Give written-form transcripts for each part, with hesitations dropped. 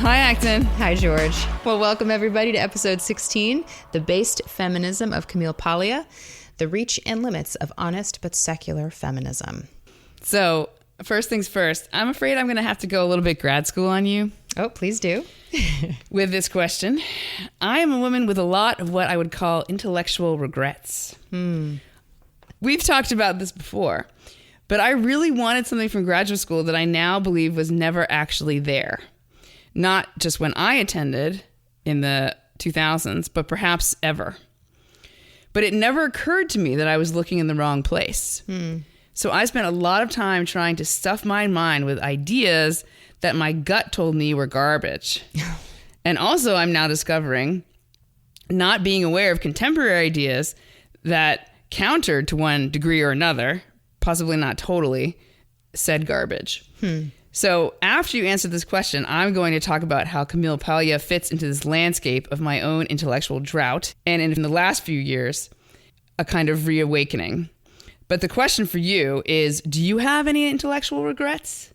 Hi, Acton. Hi, George. Well, welcome everybody to episode 16, The Based Feminism of Camille Paglia, The Reach and Limits of Honest but Secular Feminism. So, first things first, I'm afraid I'm going to have to go a little bit grad school on you. Oh, please do. With this question. I am a woman with a lot of what I would call intellectual regrets. We've talked about this before, but I really wanted something from graduate school that I now believe was never actually there. Not just when I attended in the 2000s, but perhaps ever. But it never occurred to me that I was looking in the wrong place. So I spent a lot of time trying to stuff my mind with ideas that my gut told me were garbage. And also I'm now discovering not being aware of contemporary ideas that countered to one degree or another, possibly not totally, said garbage. So after you answer this question, I'm going to talk about how Camille Paglia fits into this landscape of my own intellectual drought, and in the last few years, a kind of reawakening. But the question for you is, do you have any intellectual regrets?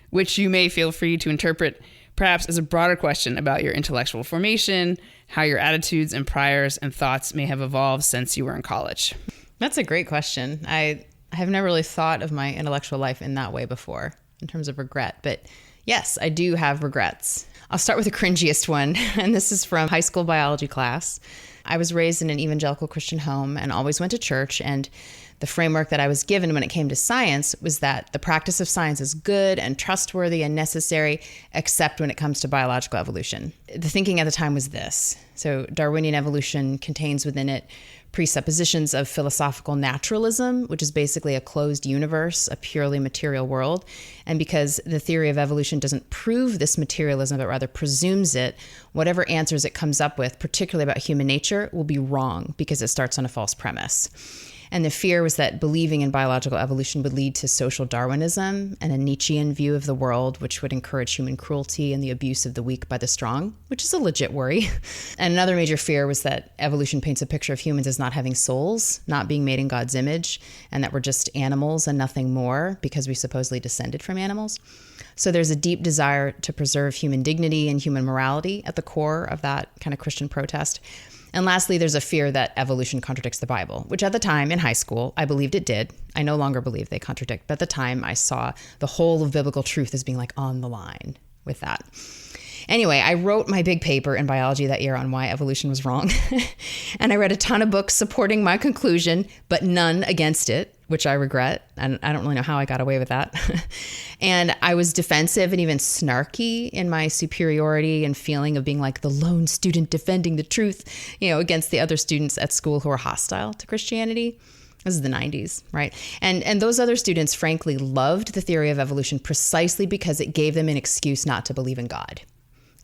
Which you may feel free to interpret perhaps as a broader question about your intellectual formation, how your attitudes and priors and thoughts may have evolved since you were in college. That's a great question. I have never really thought of my intellectual life in that way before, in terms of regret. But yes, I do have regrets. I'll start with the cringiest one, and this is from high school biology class. I was raised in an evangelical Christian home and always went to church, and the framework that I was given when it came to science was that the practice of science is good and trustworthy and necessary, except when it comes to biological evolution. The thinking at the time was this. So Darwinian evolution contains within it presuppositions of philosophical naturalism, which is basically a closed universe, a purely material world. And because the theory of evolution doesn't prove this materialism, but rather presumes it, whatever answers it comes up with, particularly about human nature, will be wrong because it starts on a false premise. And the fear was that believing in biological evolution would lead to social Darwinism and a Nietzschean view of the world, which would encourage human cruelty and the abuse of the weak by the strong, which is a legit worry. And another major fear was that evolution paints a picture of humans as not having souls, not being made in God's image, and that we're just animals and nothing more because we supposedly descended from animals. So there's a deep desire to preserve human dignity and human morality at the core of that kind of Christian protest. And lastly, there's a fear that evolution contradicts the Bible, which at the time in high school, I believed it did. I no longer believe they contradict, but at the time I saw the whole of biblical truth as being like on the line with that. Anyway, I wrote my big paper in biology that year on why evolution was wrong. And I read a ton of books supporting my conclusion, but none against it, which I regret. And I don't really know how I got away with that. And I was defensive and even snarky in my superiority and feeling of being like the lone student defending the truth, against the other students at school who were hostile to Christianity. This is the 90s, right? And those other students, frankly, loved the theory of evolution precisely because it gave them an excuse not to believe in God.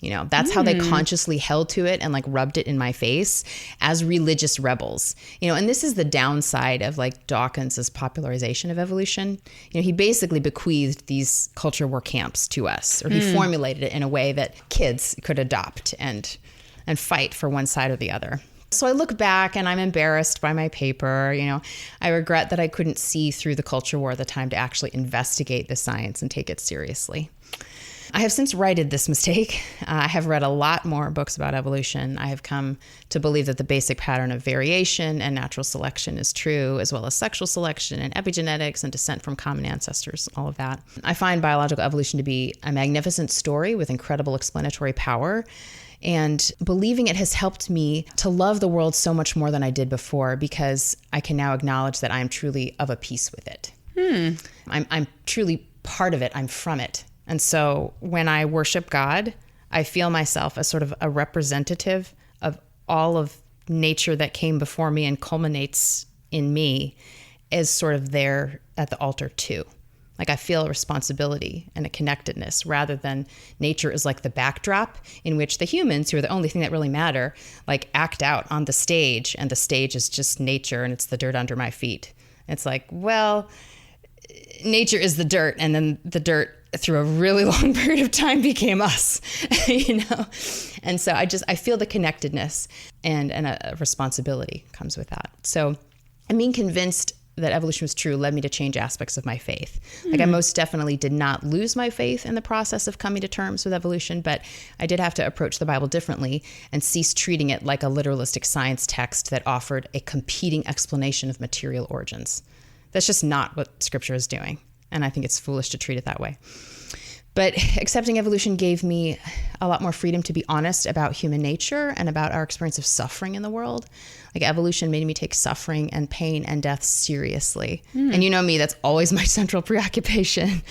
That's how they consciously held to it and rubbed it in my face as religious rebels. And this is the downside of Dawkins's popularization of evolution. He basically bequeathed these culture war camps to us, or he formulated it in a way that kids could adopt and fight for one side or the other. So I look back and I'm embarrassed by my paper. I regret that I couldn't see through the culture war at the time to actually investigate the science and take it seriously. I have since righted this mistake. I have read a lot more books about evolution. I have come to believe that the basic pattern of variation and natural selection is true, as well as sexual selection and epigenetics and descent from common ancestors, all of that. I find biological evolution to be a magnificent story with incredible explanatory power. And believing it has helped me to love the world so much more than I did before, because I can now acknowledge that I am truly of a piece with it. I'm truly part of it. I'm from it. And so when I worship God, I feel myself as sort of a representative of all of nature that came before me and culminates in me, as sort of there at the altar too. I feel a responsibility and a connectedness, rather than nature is like the backdrop in which the humans, who are the only thing that really matter, act out on the stage, and the stage is just nature and it's the dirt under my feet. It's nature is the dirt, and then the dirt through a really long period of time became us, And so I feel the connectedness and a responsibility comes with that. So I'm being convinced that evolution was true led me to change aspects of my faith. Like I most definitely did not lose my faith in the process of coming to terms with evolution, but I did have to approach the Bible differently and cease treating it like a literalistic science text that offered a competing explanation of material origins. That's just not what Scripture is doing. And I think it's foolish to treat it that way. But accepting evolution gave me a lot more freedom to be honest about human nature and about our experience of suffering in the world. Like evolution made me take suffering and pain and death seriously. And you know me, that's always my central preoccupation.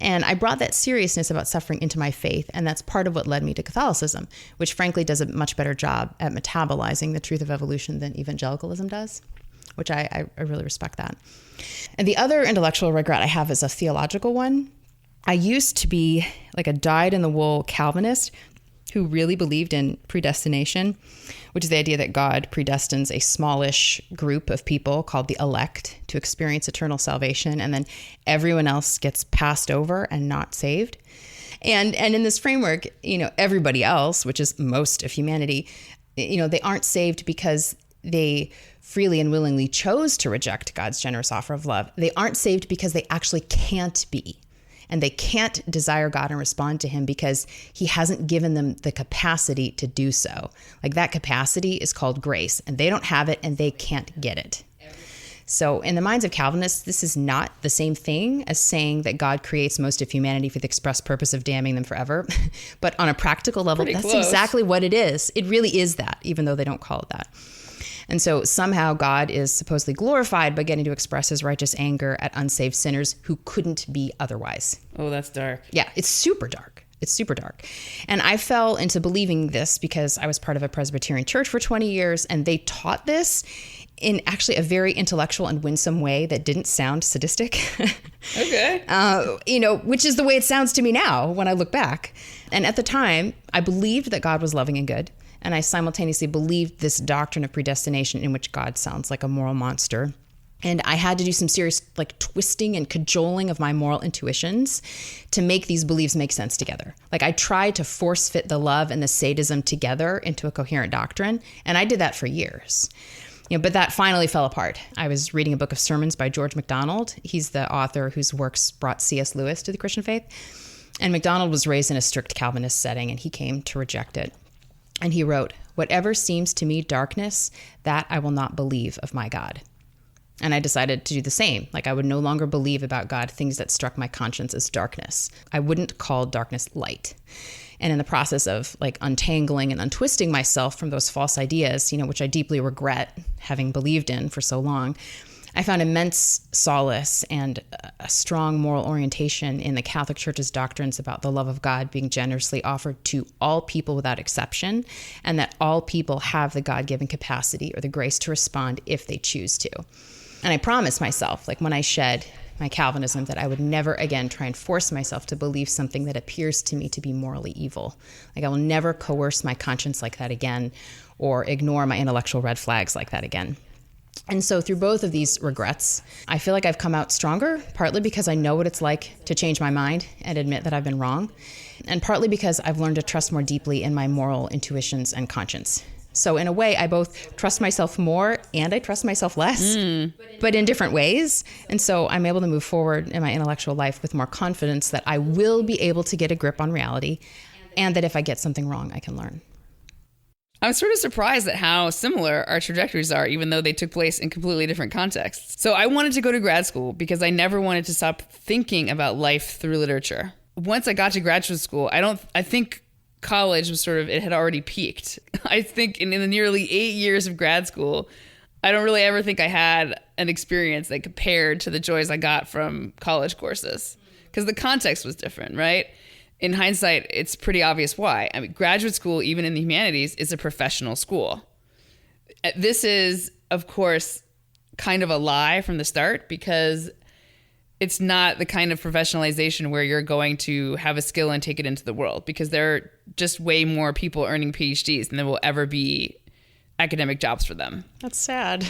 And I brought that seriousness about suffering into my faith. And that's part of what led me to Catholicism, which frankly does a much better job at metabolizing the truth of evolution than evangelicalism does, which I really respect that. And the other intellectual regret I have is a theological one. I used to be like a dyed-in-the-wool Calvinist who really believed in predestination, which is the idea that God predestines a smallish group of people called the elect to experience eternal salvation, and then everyone else gets passed over and not saved. And in this framework, everybody else, which is most of humanity, they aren't saved because they freely and willingly chose to reject God's generous offer of love. They aren't saved because they actually can't be. And they can't desire God and respond to him because he hasn't given them the capacity to do so. Like that capacity is called grace, and they don't have it and they can't get it. So in the minds of Calvinists, this is not the same thing as saying that God creates most of humanity for the express purpose of damning them forever. But on a practical level, Pretty that's close. exactly what it is. It really is that, even though they don't call it that. And so somehow God is supposedly glorified by getting to express his righteous anger at unsaved sinners who couldn't be otherwise. Oh, that's dark. Yeah, it's super dark. It's super dark. And I fell into believing this because I was part of a Presbyterian church for 20 years, and they taught this in actually a very intellectual and winsome way that didn't sound sadistic. Okay. Which is the way it sounds to me now when I look back. And at the time, I believed that God was loving and good. And I simultaneously believed this doctrine of predestination in which God sounds like a moral monster. And I had to do some serious twisting and cajoling of my moral intuitions to make these beliefs make sense together. Like I tried to force fit the love and the sadism together into a coherent doctrine. And I did that for years. But that finally fell apart. I was reading a book of sermons by George MacDonald. He's the author whose works brought C.S. Lewis to the Christian faith. And MacDonald was raised in a strict Calvinist setting, and he came to reject it. And he wrote, "Whatever seems to me darkness, that I will not believe of my God." And I decided to do the same. Like I would no longer believe about God things that struck my conscience as darkness. I wouldn't call darkness light. And in the process of untangling and untwisting myself from those false ideas, which I deeply regret having believed in for so long, I found immense solace and a strong moral orientation in the Catholic Church's doctrines about the love of God being generously offered to all people without exception, and that all people have the God-given capacity or the grace to respond if they choose to. And I promised myself, when I shed my Calvinism, that I would never again try and force myself to believe something that appears to me to be morally evil. I will never coerce my conscience like that again, or ignore my intellectual red flags like that again. And so through both of these regrets, I feel like I've come out stronger, partly because I know what it's like to change my mind and admit that I've been wrong, and partly because I've learned to trust more deeply in my moral intuitions and conscience. So in a way, I both trust myself more and I trust myself less, but in different ways. And so I'm able to move forward in my intellectual life with more confidence that I will be able to get a grip on reality, and that if I get something wrong, I can learn. I'm sort of surprised at how similar our trajectories are, even though they took place in completely different contexts. So I wanted to go to grad school because I never wanted to stop thinking about life through literature. Once I got to graduate school, I think college was it had already peaked. I think in the nearly 8 years of grad school, I don't really ever think I had an experience that compared to the joys I got from college courses, because the context was different, right? In hindsight, it's pretty obvious why. I mean, graduate school, even in the humanities, is a professional school. This is, of course, kind of a lie from the start, because it's not the kind of professionalization where you're going to have a skill and take it into the world, because there are just way more people earning PhDs than there will ever be academic jobs for them. That's sad.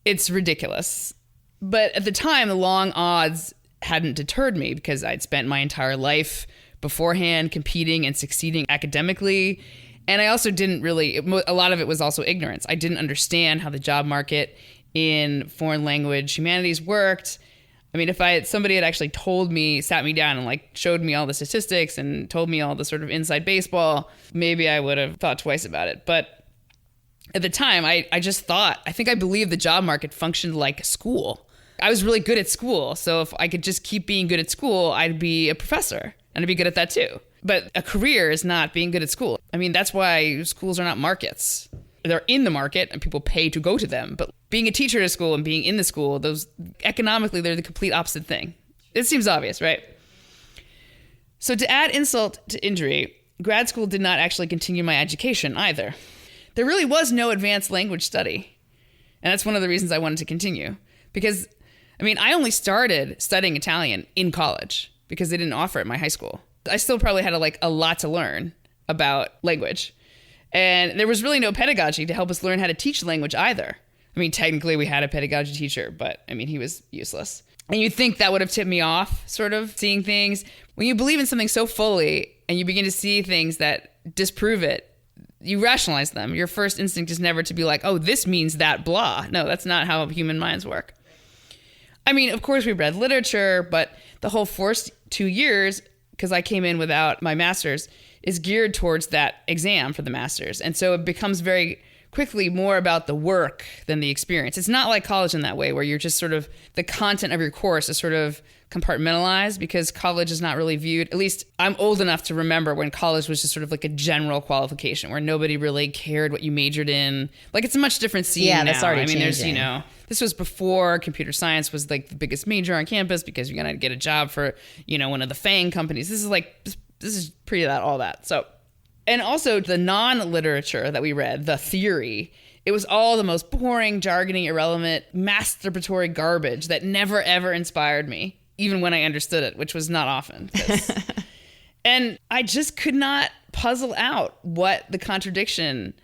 It's ridiculous. But at the time, the long odds hadn't deterred me, because I'd spent my entire life beforehand competing and succeeding academically. And I also didn't really, a lot of it was also ignorance. I didn't understand how the job market in foreign language humanities worked. I mean, if somebody had actually sat me down and like showed me all the statistics and told me all the sort of inside baseball, maybe I would have thought twice about it. But at the time, I think I believed the job market functioned like a school. I was really good at school. So if I could just keep being good at school, I'd be a professor and I'd be good at that too. But a career is not being good at school. I mean, that's why schools are not markets. They're in the market and people pay to go to them. But being a teacher at a school and being in the school, those economically, they're the complete opposite thing. It seems obvious, right? So to add insult to injury, grad school did not actually continue my education either. There really was no advanced language study. And that's one of the reasons I wanted to continue. Because, I mean, I only started studying Italian in college because they didn't offer it at my high school. I still probably had a lot to learn about language. And there was really no pedagogy to help us learn how to teach language either. I mean, technically we had a pedagogy teacher, but I mean, he was useless. And you'd think that would have tipped me off, sort of seeing things. When you believe in something so fully and you begin to see things that disprove it, you rationalize them. Your first instinct is never to be like, oh, this means that blah. No, that's not how human minds work. I mean, of course we read literature, but the whole first 2 years, because I came in without my master's, is geared towards that exam for the master's. And so it becomes very quickly more about the work than the experience. It's not like college in that way, where you're just sort of, the content of your course is sort of compartmentalized, because college is not really viewed, at least I'm old enough to remember when college was just sort of like a general qualification where nobody really cared what you majored in. Like, it's a much different scene now. That's already changing. There's, this was before computer science was like the biggest major on campus because you're going to get a job for, one of the FANG companies. This is pre that, all that. So, and also the non-literature that we read, the theory, it was all the most boring, jargony, irrelevant, masturbatory garbage that never, ever inspired me, even when I understood it, which was not often. And I just could not puzzle out what that contradiction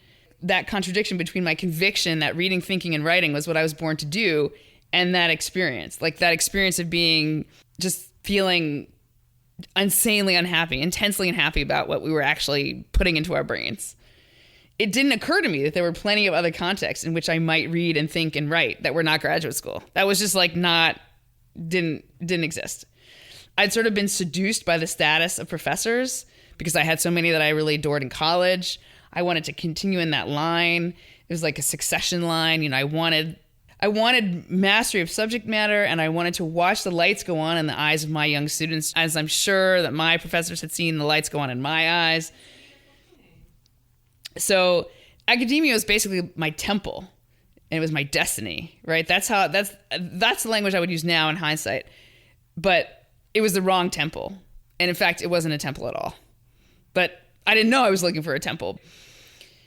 between my conviction that reading, thinking, and writing was what I was born to do, and that experience. Like that experience of just feeling insanely unhappy, intensely unhappy about what we were actually putting into our brains. It didn't occur to me that there were plenty of other contexts in which I might read and think and write that were not graduate school. That was just didn't exist. I'd sort of been seduced by the status of professors because I had so many that I really adored in college. I wanted to continue in that line. It was like a succession line. I wanted mastery of subject matter, and I wanted to watch the lights go on in the eyes of my young students, as I'm sure that my professors had seen the lights go on in my eyes. So academia was basically my temple, and it was my destiny, right? That's the language I would use now in hindsight. But it was the wrong temple. And in fact, it wasn't a temple at all. But I didn't know I was looking for a temple.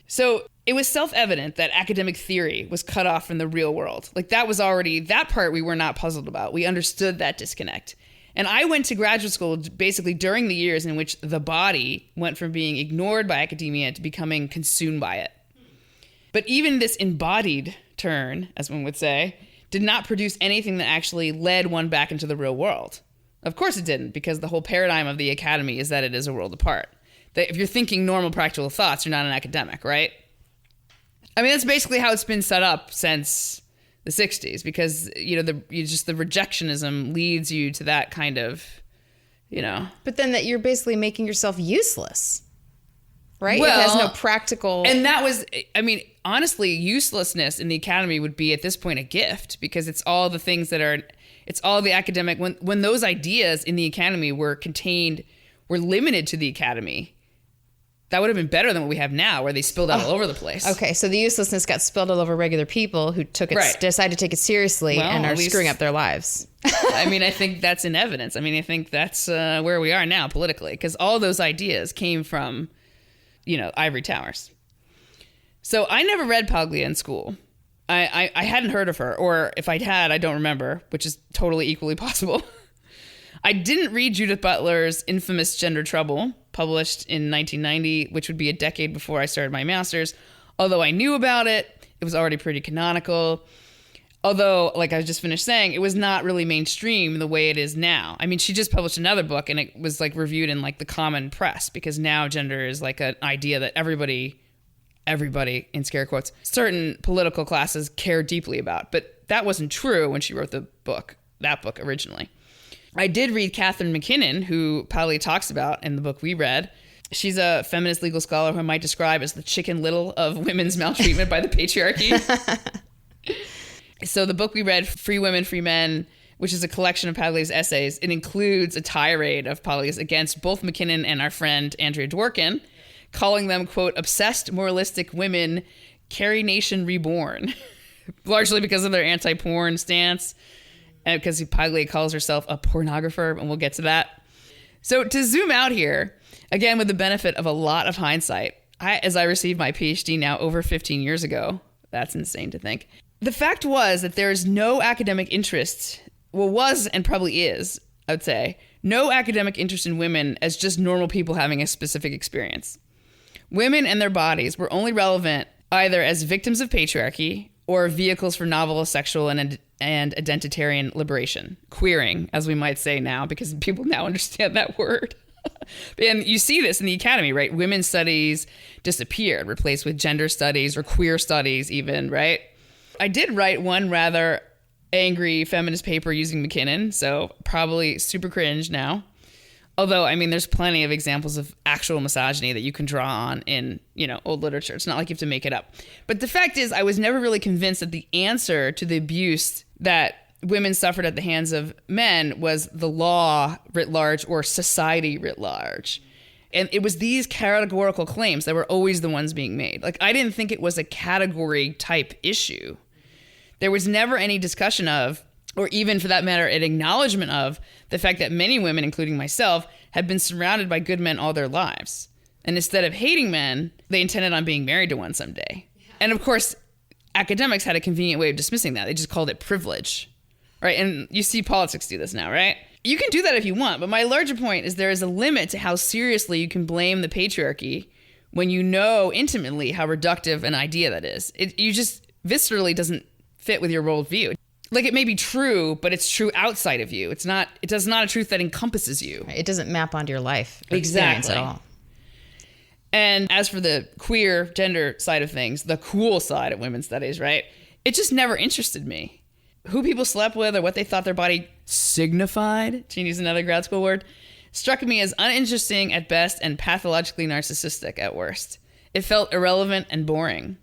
So it was self-evident that academic theory was cut off from the real world. Like that part we were not puzzled about. We understood that disconnect. And I went to graduate school basically during the years in which the body went from being ignored by academia to becoming consumed by it. But even this embodied turn, as one would say, did not produce anything that actually led one back into the real world. Of course it didn't, because the whole paradigm of the academy is that it is a world apart. That if you're thinking normal practical thoughts, you're not an academic, right? I mean, that's basically how it's been set up since the 60s, because, the rejectionism leads you to that kind of, But then that you're basically making yourself useless, right? Well, it has no practical... And that was, honestly, uselessness in the academy would be at this point a gift, because it's all the things it's all the academic, when those ideas in the academy were limited to the academy, that would have been better than what we have now, where they spilled out all over the place. Okay, so the uselessness got spilled all over regular people who decided to take it seriously and are screwing up their lives. I think that's in evidence. I think that's where we are now politically, because all those ideas came from, ivory towers. So I never read Paglia in school. I hadn't heard of her, or if I'd had, I don't remember, which is totally equally possible. I didn't read Judith Butler's infamous Gender Trouble, published in 1990, which would be a decade before I started my master's. Although I knew about it, it was already pretty canonical. Although, like I just finished saying, it was not really mainstream the way it is now. She just published another book, and it was reviewed in the common press, because now gender is an idea that everybody everybody, in scare quotes, certain political classes care deeply about. But that wasn't true when she wrote that book originally. I did read Catherine McKinnon, who Paglia talks about in the book we read. She's a feminist legal scholar who I might describe as the Chicken Little of women's maltreatment by the patriarchy. So the book we read, Free Women, Free Men, which is a collection of Paglia's essays, it includes a tirade of Paglia's against both McKinnon and our friend Andrea Dworkin, calling them, quote, obsessed moralistic women, Carrie Nation reborn, largely because of their anti-porn stance, and because Paglia calls herself a pornographer, and we'll get to that. So to zoom out here, again, with the benefit of a lot of hindsight, as I received my PhD now over 15 years ago, that's insane to think. The fact was that there is no academic interest, was and probably is, I would say, no academic interest in women as just normal people having a specific experience. Women and their bodies were only relevant either as victims of patriarchy or vehicles for novel sexual and identitarian liberation, queering, as we might say now, because people now understand that word. And you see this in the academy, right? Women's studies disappeared, replaced with gender studies or queer studies even, right? I did write one rather angry feminist paper using McKinnon, so probably super cringe now. Although, I mean, there's plenty of examples of actual misogyny that you can draw on in, old literature. It's not like you have to make it up. But the fact is, I was never really convinced that the answer to the abuse that women suffered at the hands of men was the law writ large or society writ large. And it was these categorical claims that were always the ones being made. Like, I didn't think it was a category type issue. There was never any discussion of, or even for that matter, an acknowledgement of the fact that many women, including myself, had been surrounded by good men all their lives. And instead of hating men, they intended on being married to one someday. Yeah. And of course, academics had a convenient way of dismissing that. They just called it privilege, right? And you see politics do this now, right? You can do that if you want, but my larger point is there is a limit to how seriously you can blame the patriarchy when you know intimately how reductive an idea that is. You just viscerally doesn't fit with your worldview. Like, it may be true, but it's true outside of you. It does not a truth that encompasses you. It doesn't map onto your life experience at all. And as for the queer gender side of things, the cool side of women's studies, right? It just never interested me. Who people slept with or what they thought their body signified, to use another grad school word, struck me as uninteresting at best and pathologically narcissistic at worst. It felt irrelevant and boring.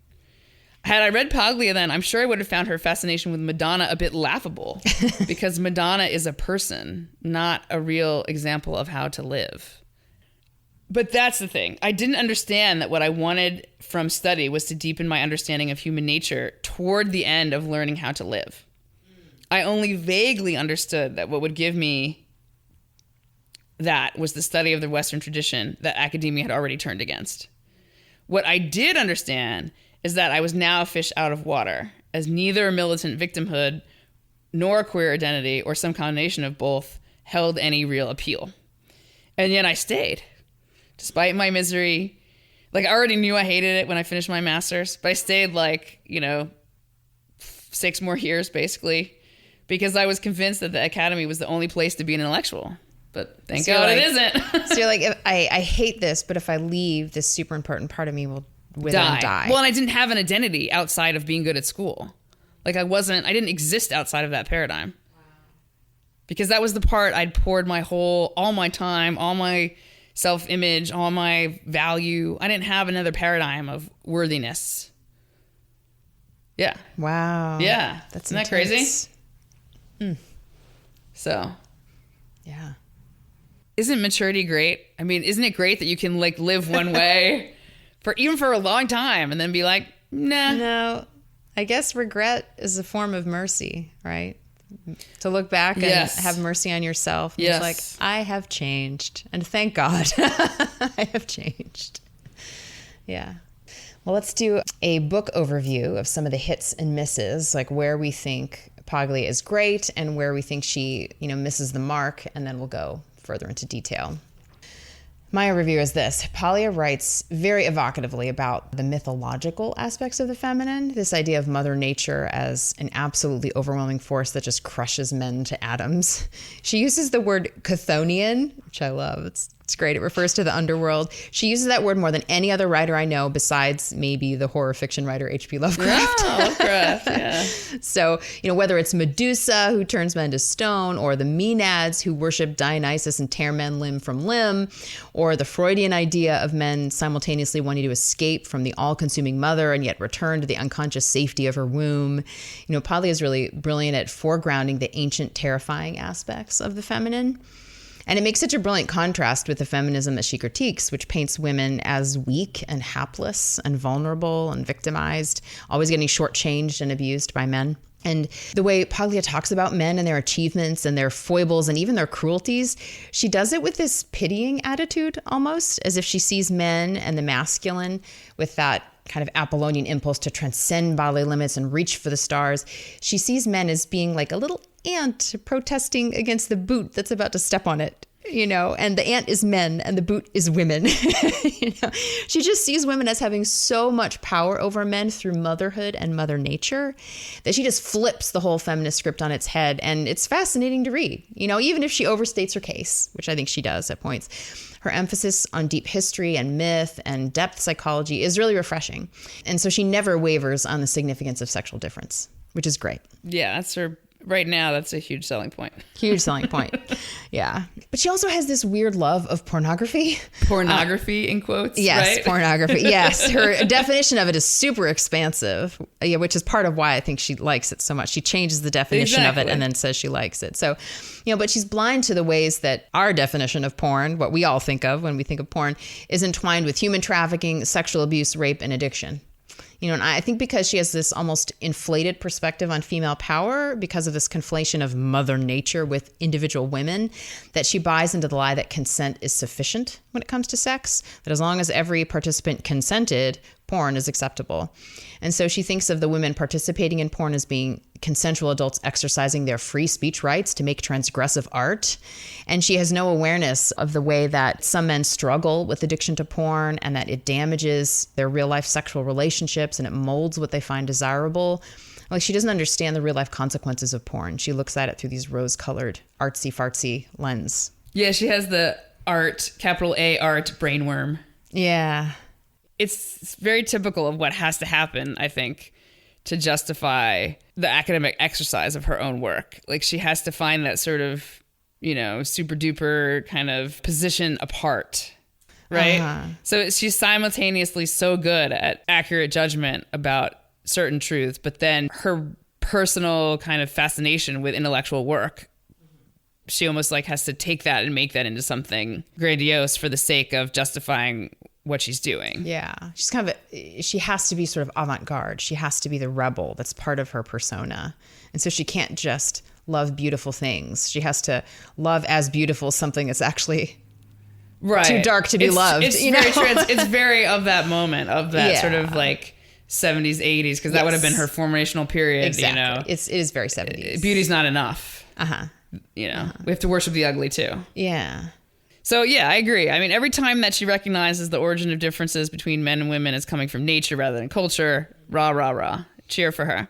Had I read Paglia then, I'm sure I would have found her fascination with Madonna a bit laughable, because Madonna is a person, not a real example of how to live. But that's the thing. I didn't understand that what I wanted from study was to deepen my understanding of human nature toward the end of learning how to live. I only vaguely understood that what would give me that was the study of the Western tradition that academia had already turned against. What I did understand is that I was now a fish out of water, as neither militant victimhood nor queer identity or some combination of both held any real appeal. And yet I stayed, despite my misery. Like, I already knew I hated it when I finished my master's, but I stayed 6 more years basically, because I was convinced that the academy was the only place to be an intellectual. But thank God it isn't. So you're like, I hate this, but if I leave, this super important part of me will die. Well, and I didn't have an identity outside of being good at school. Like, I didn't exist outside of that paradigm. Wow. Because that was the part I'd poured all my time, all my self-image, all my value. I didn't have another paradigm of worthiness. Yeah. Wow. Yeah. That's Isn't that crazy? So. Yeah. Isn't maturity great? I mean, isn't it great that you can live one way for a long time and then be like, nah. No, I guess regret is a form of mercy, right? To look back and have mercy on yourself. Yes. It's like, I have changed. And thank God I have changed. Yeah. Well, let's do a book overview of some of the hits and misses, like where we think Paglia is great and where we think she, misses the mark. And then we'll go further into detail. My review is this. Paglia writes very evocatively about the mythological aspects of the feminine, this idea of Mother Nature as an absolutely overwhelming force that just crushes men to atoms. She uses the word Chthonian, which I love. It's great. It refers to the underworld. She uses that word more than any other writer I know, besides maybe the horror fiction writer H.P. Lovecraft. Oh, Lovecraft, yeah. So, whether it's Medusa, who turns men to stone, or the Maenads, who worship Dionysus and tear men limb from limb, or the Freudian idea of men simultaneously wanting to escape from the all-consuming mother and yet return to the unconscious safety of her womb. Paglia is really brilliant at foregrounding the ancient, terrifying aspects of the feminine. And it makes such a brilliant contrast with the feminism that she critiques, which paints women as weak and hapless and vulnerable and victimized, always getting shortchanged and abused by men. And the way Paglia talks about men and their achievements and their foibles and even their cruelties, she does it with this pitying attitude almost, as if she sees men and the masculine with that kind of Apollonian impulse to transcend bodily limits and reach for the stars. She sees men as being like a little ant protesting against the boot that's about to step on it, and the ant is men and the boot is women. She just sees women as having so much power over men through motherhood and mother nature that she just flips the whole feminist script on its head. And it's fascinating to read, even if she overstates her case, which I think she does at points. Her emphasis on deep history and myth and depth psychology is really refreshing. And so she never wavers on the significance of sexual difference, which is great. Yeah, that's her. Right now, that's a huge selling point. Huge selling point. Yeah. But she also has this weird love of pornography. Pornography, in quotes, yes, right? Pornography. Yes. Her definition of it is super expansive, which is part of why I think she likes it so much. She changes the definition of it and then says she likes it. So, but she's blind to the ways that our definition of porn, what we all think of when we think of porn, is entwined with human trafficking, sexual abuse, rape, and addiction. And I think because she has this almost inflated perspective on female power because of this conflation of mother nature with individual women, that she buys into the lie that consent is sufficient when it comes to sex, that as long as every participant consented, porn is acceptable. And so she thinks of the women participating in porn as being consensual adults exercising their free speech rights to make transgressive art. And she has no awareness of the way that some men struggle with addiction to porn and that it damages their real life sexual relationships and it molds what they find desirable. Like, she doesn't understand the real life consequences of porn. She looks at it through these rose-colored, artsy-fartsy lens. Yeah, she has the art, capital A art, brainworm. Yeah. It's very typical of what has to happen, I think, to justify the academic exercise of her own work. Like, she has to find that sort of, super duper kind of position apart, right? Uh-huh. So she's simultaneously so good at accurate judgment about certain truths, but then her personal kind of fascination with intellectual work, she almost like has to take that and make that into something grandiose for the sake of justifying what she's doing. Yeah. She's she has to be sort of avant-garde. She has to be the rebel. That's part of her persona. And so she can't just love beautiful things. She has to love as beautiful something that's actually too dark to be loved. It's very of that moment, of that sort of like 70s, 80s, because that would have been her formational period. Exactly. It is very 70s. Beauty's not enough. We have to worship the ugly too. Yeah. So yeah, I agree. I mean, every time that she recognizes the origin of differences between men and women is coming from nature rather than culture, rah, rah, rah. Cheer for her.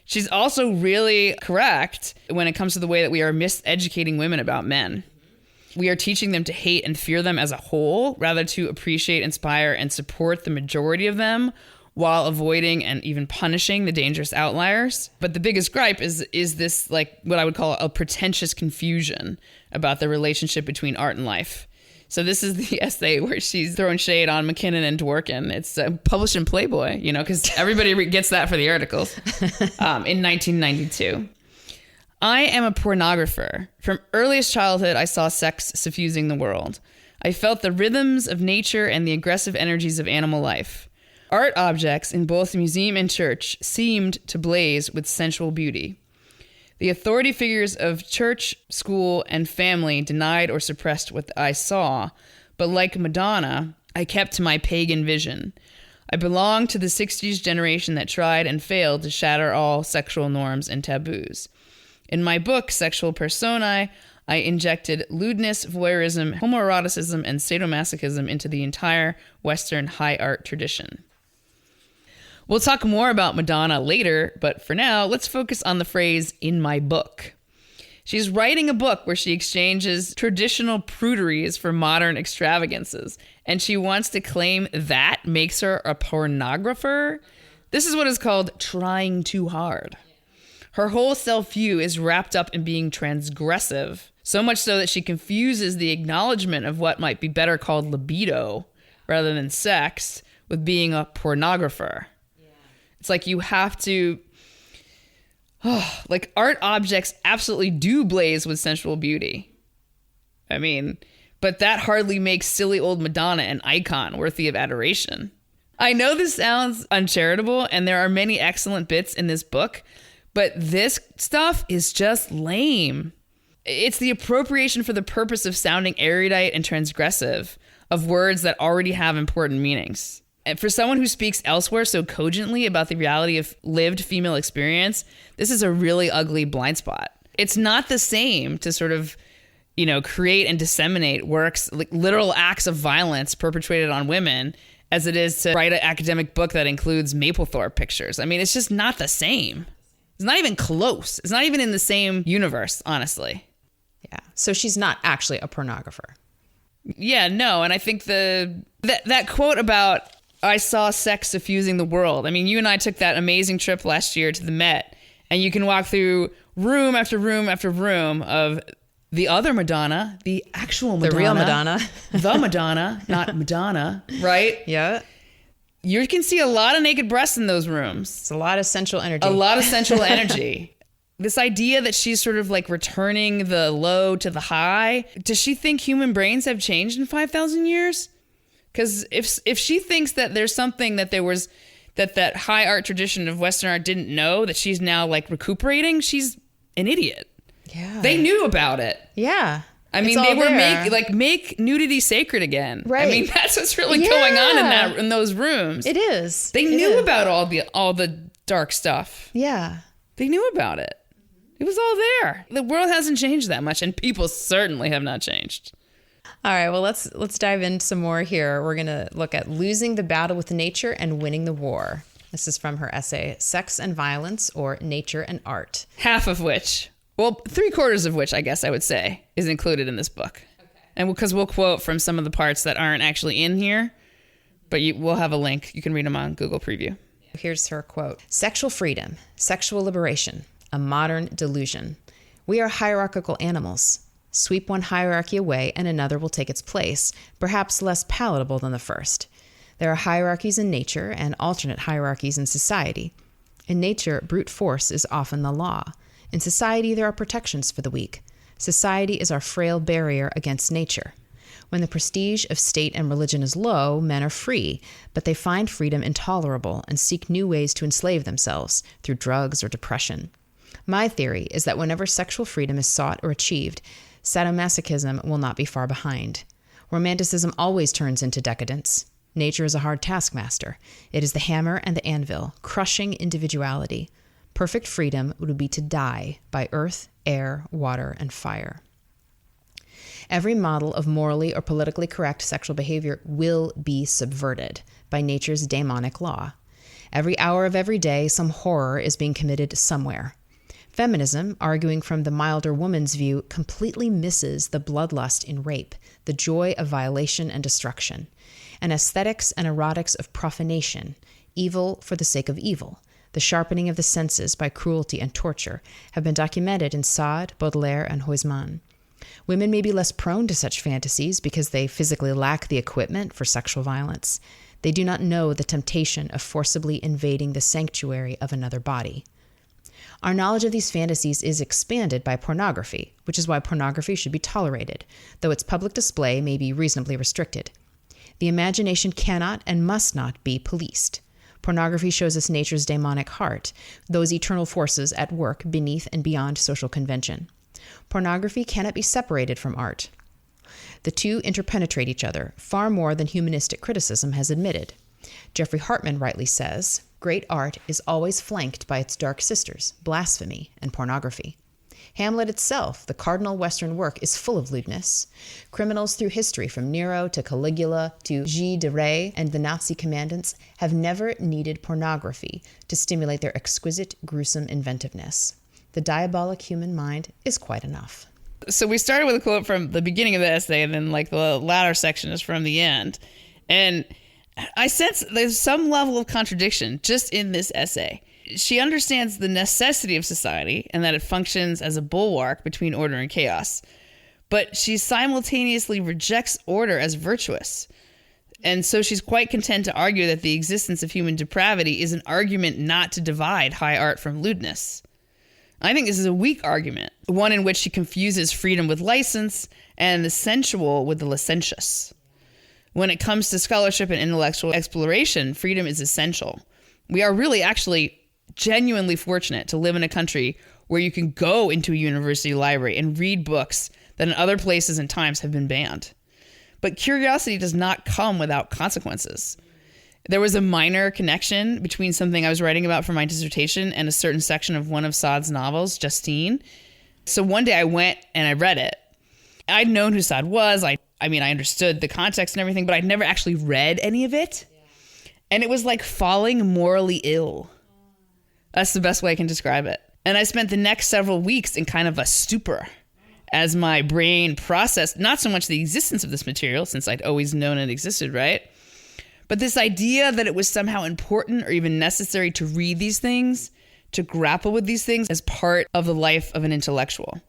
She's also really correct when it comes to the way that we are miseducating women about men. We are teaching them to hate and fear them as a whole, rather to appreciate, inspire, and support the majority of them, while avoiding and even punishing the dangerous outliers. But the biggest gripe is this, like, what I would call a pretentious confusion about the relationship between art and life. So this is the essay where she's throwing shade on McKinnon and Dworkin. It's published in Playboy, because everybody gets that for the articles, in 1992. I am a pornographer. From earliest childhood, I saw sex suffusing the world. I felt the rhythms of nature and the aggressive energies of animal life. Art objects in both museum and church seemed to blaze with sensual beauty. The authority figures of church, school, and family denied or suppressed what I saw, but like Madonna, I kept to my pagan vision. I belonged to the 60s generation that tried and failed to shatter all sexual norms and taboos. In my book, Sexual Personae, I injected lewdness, voyeurism, homoeroticism, and sadomasochism into the entire Western high art tradition. We'll talk more about Madonna later, but for now, let's focus on the phrase, in my book. She's writing a book where she exchanges traditional pruderies for modern extravagances, and she wants to claim that makes her a pornographer. This is what is called trying too hard. Her whole self-view is wrapped up in being transgressive, so much so that she confuses the acknowledgement of what might be better called libido rather than sex with being a pornographer. Yeah. It's like you have to... like art objects absolutely do blaze with sensual beauty. I mean, but that hardly makes silly old Madonna an icon worthy of adoration. I know this sounds uncharitable, and there are many excellent bits in this book, but this stuff is just lame. It's the appropriation for the purpose of sounding erudite and transgressive of words that already have important meanings. And for someone who speaks elsewhere so cogently about the reality of lived female experience, this is a really ugly blind spot. It's not the same to sort of, create and disseminate works, like literal acts of violence perpetrated on women, as it is to write an academic book that includes Mapplethorpe pictures. I mean, it's just not the same. It's not even close. It's not even in the same universe, honestly. Yeah. So she's not actually a pornographer. Yeah, no. And I think that quote about I saw sex suffusing the world. I mean, you and I took that amazing trip last year to the Met, and you can walk through room after room after room of the other Madonna, the actual Madonna. The real Madonna. The Madonna, not Madonna, right? Yeah. You can see a lot of naked breasts in those rooms. It's a lot of sensual energy. A lot of sensual energy. This idea that she's sort of like returning the low to the high. Does she think human brains have changed in 5,000 years? Because if she thinks that there's something that there was that high art tradition of Western art didn't know, that she's now like recuperating, she's an idiot. Yeah. They knew about it. Yeah. I mean, they were make nudity sacred again. Right. I mean, that's what's really going on in those rooms. It is. They knew about all the dark stuff. Yeah. They knew about it. It was all there. The world hasn't changed that much, and people certainly have not changed. All right, well, let's dive in some more here. We're going to look at losing the battle with nature and winning the war. This is from her essay, Sex and Violence, or Nature and Art. Half of which, well, 3/4 of which, I guess I would say, is included in this book. Okay. And because we'll quote from some of the parts that aren't actually in here, but we'll have a link. You can read them on Google Preview. Here's her quote. Sexual freedom, sexual liberation, a modern delusion. We are hierarchical animals. Sweep one hierarchy away and another will take its place, perhaps less palatable than the first. There are hierarchies in nature and alternate hierarchies in society. In nature, brute force is often the law. In society, there are protections for the weak. Society is our frail barrier against nature. When the prestige of state and religion is low, men are free, but they find freedom intolerable and seek new ways to enslave themselves through drugs or depression. My theory is that whenever sexual freedom is sought or achieved, sadomasochism will not be far behind. Romanticism always turns into decadence. Nature is a hard taskmaster. It is the hammer and the anvil, crushing individuality. Perfect freedom would be to die by earth, air, water, and fire. Every model of morally or politically correct sexual behavior will be subverted by nature's daemonic law. Every hour of every day, some horror is being committed somewhere. Feminism, arguing from the milder woman's view, completely misses the bloodlust in rape, the joy of violation and destruction, and aesthetics and erotics of profanation, evil for the sake of evil, the sharpening of the senses by cruelty and torture, have been documented in Sade, Baudelaire, and Huysmans. Women may be less prone to such fantasies because they physically lack the equipment for sexual violence. They do not know the temptation of forcibly invading the sanctuary of another body. Our knowledge of these fantasies is expanded by pornography, which is why pornography should be tolerated, though its public display may be reasonably restricted. The imagination cannot and must not be policed. Pornography shows us nature's demonic heart, those eternal forces at work beneath and beyond social convention. Pornography cannot be separated from art. The two interpenetrate each other, far more than humanistic criticism has admitted. Jeffrey Hartman rightly says, great art is always flanked by its dark sisters, blasphemy and pornography. Hamlet itself, the cardinal Western work, is full of lewdness. Criminals through history, from Nero to Caligula to Gilles de Rais and the Nazi commandants, have never needed pornography to stimulate their exquisite, gruesome inventiveness. The diabolic human mind is quite enough. So we started with a quote from the beginning of the essay, and then like the latter section is from the end. And I sense there's some level of contradiction just in this essay. She understands the necessity of society and that it functions as a bulwark between order and chaos. But she simultaneously rejects order as virtuous. And so she's quite content to argue that the existence of human depravity is an argument not to divide high art from lewdness. I think this is a weak argument, one in which she confuses freedom with license and the sensual with the licentious. When it comes to scholarship and intellectual exploration, freedom is essential. We are really actually genuinely fortunate to live in a country where you can go into a university library and read books that in other places and times have been banned. But curiosity does not come without consequences. There was a minor connection between something I was writing about for my dissertation and a certain section of one of Saad's novels, Justine. So one day I went and I read it. I'd known who Saad was. I understood the context and everything, but I'd never actually read any of it. And it was like falling morally ill. That's the best way I can describe it. And I spent the next several weeks in kind of a stupor as my brain processed not so much the existence of this material, since I'd always known it existed, right? But this idea that it was somehow important or even necessary to read these things, to grapple with these things as part of the life of an intellectual.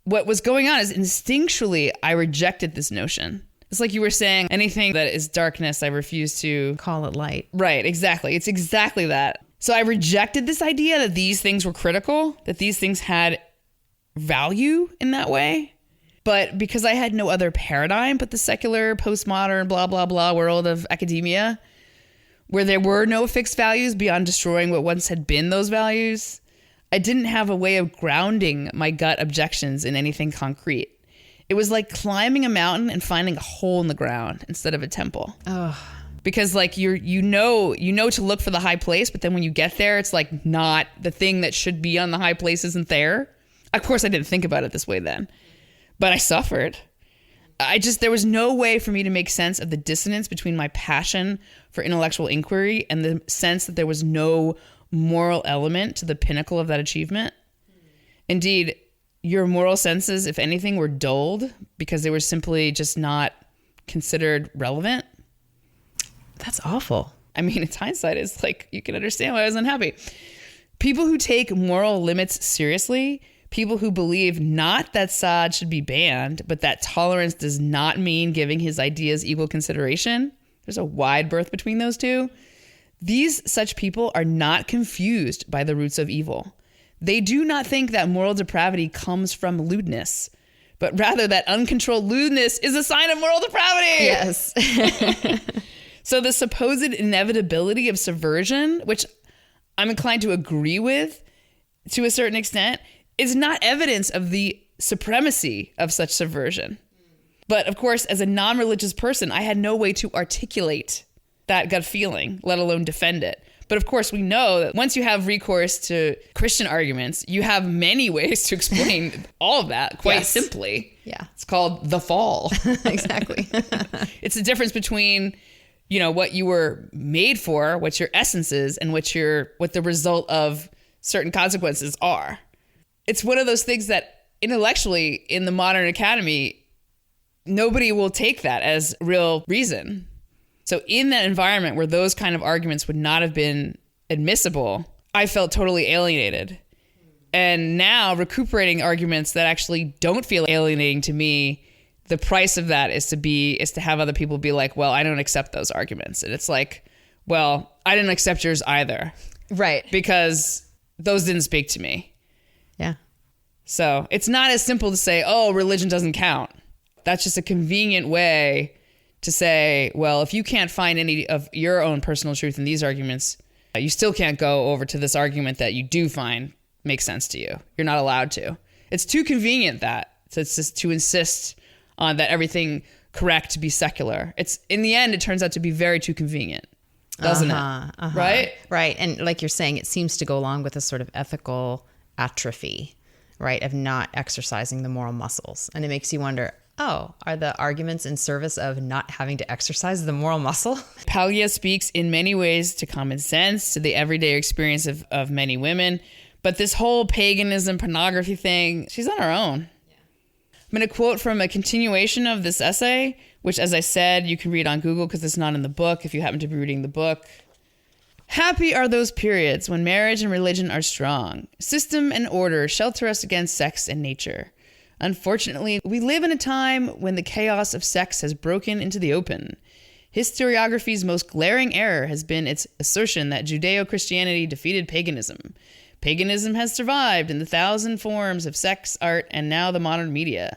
What was going on is instinctually, I rejected this notion. It's like you were saying, anything that is darkness, I refuse to call it light. Right, exactly. It's exactly that. So I rejected this idea that these things were critical, that these things had value in that way. But because I had no other paradigm but the secular, postmodern, blah, blah, blah world of academia, where there were no fixed values beyond destroying what once had been those values, I didn't have a way of grounding my gut objections in anything concrete. It was like climbing a mountain and finding a hole in the ground instead of a temple. Oh. Because like you know to look for the high place, but then when you get there, it's like not the thing that should be on the high place isn't there. Of course, I didn't think about it this way then, but I suffered. There was no way for me to make sense of the dissonance between my passion for intellectual inquiry and the sense that there was no moral element to the pinnacle of that achievement. Indeed, your moral senses, if anything, were dulled because they were simply just not considered relevant. That's awful. I mean, in hindsight, it's like, you can understand why I was unhappy. People who take moral limits seriously, people who believe not that Saad should be banned, but that tolerance does not mean giving his ideas equal consideration. There's a wide berth between those two. Such people are not confused by the roots of evil. They do not think that moral depravity comes from lewdness, but rather that uncontrolled lewdness is a sign of moral depravity. Yes. So the supposed inevitability of subversion, which I'm inclined to agree with to a certain extent, is not evidence of the supremacy of such subversion. But of course, as a non-religious person, I had no way to articulate that gut feeling, let alone defend it. But of course, we know that once you have recourse to Christian arguments, you have many ways to explain all of that quite simply. Yeah. It's called the fall. Exactly. It's the difference between, what you were made for, what your essence is, and what the result of certain consequences are. It's one of those things that intellectually in the modern academy, nobody will take that as real reason. So in that environment where those kind of arguments would not have been admissible, I felt totally alienated. And now recuperating arguments that actually don't feel alienating to me, the price of that is to have other people be like, well, I don't accept those arguments. And it's like, well, I didn't accept yours either. Right. Because those didn't speak to me. Yeah. So it's not as simple to say, oh, religion doesn't count. That's just a convenient way to say, well, if you can't find any of your own personal truth in these arguments, you still can't go over to this argument that you do find makes sense to you. You're not allowed to. It's too convenient to insist on that everything correct to be secular. It's in the end, it turns out to be very too convenient, doesn't it? Right? Right. And like you're saying, it seems to go along with a sort of ethical atrophy, right, of not exercising the moral muscles. And it makes you wonder, are the arguments in service of not having to exercise the moral muscle? Paglia speaks in many ways to common sense, to the everyday experience of many women, But this whole paganism, pornography thing, she's on her own. I'm going to quote from a continuation of this essay, which, as I said, you can read on Google because it's not in the book if you happen to be reading the book. Happy are those periods when marriage and religion are strong. System and order shelter us against sex and nature. Unfortunately, we live in a time when the chaos of sex has broken into the open. Historiography's most glaring error has been its assertion that Judeo-Christianity defeated paganism. Paganism has survived in the 1,000 forms of sex, art, and now the modern media.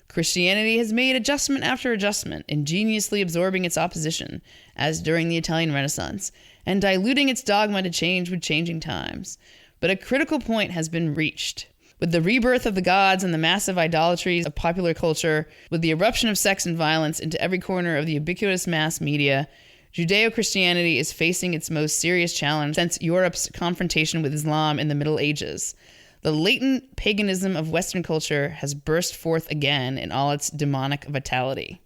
Christianity has made adjustment after adjustment, ingeniously absorbing its opposition, as during the Italian Renaissance, and diluting its dogma to change with changing times. But a critical point has been reached. With the rebirth of the gods and the massive idolatries of popular culture, with the eruption of sex and violence into every corner of the ubiquitous mass media, Judeo-Christianity is facing its most serious challenge since Europe's confrontation with Islam in the Middle Ages. The latent paganism of Western culture has burst forth again in all its demonic vitality.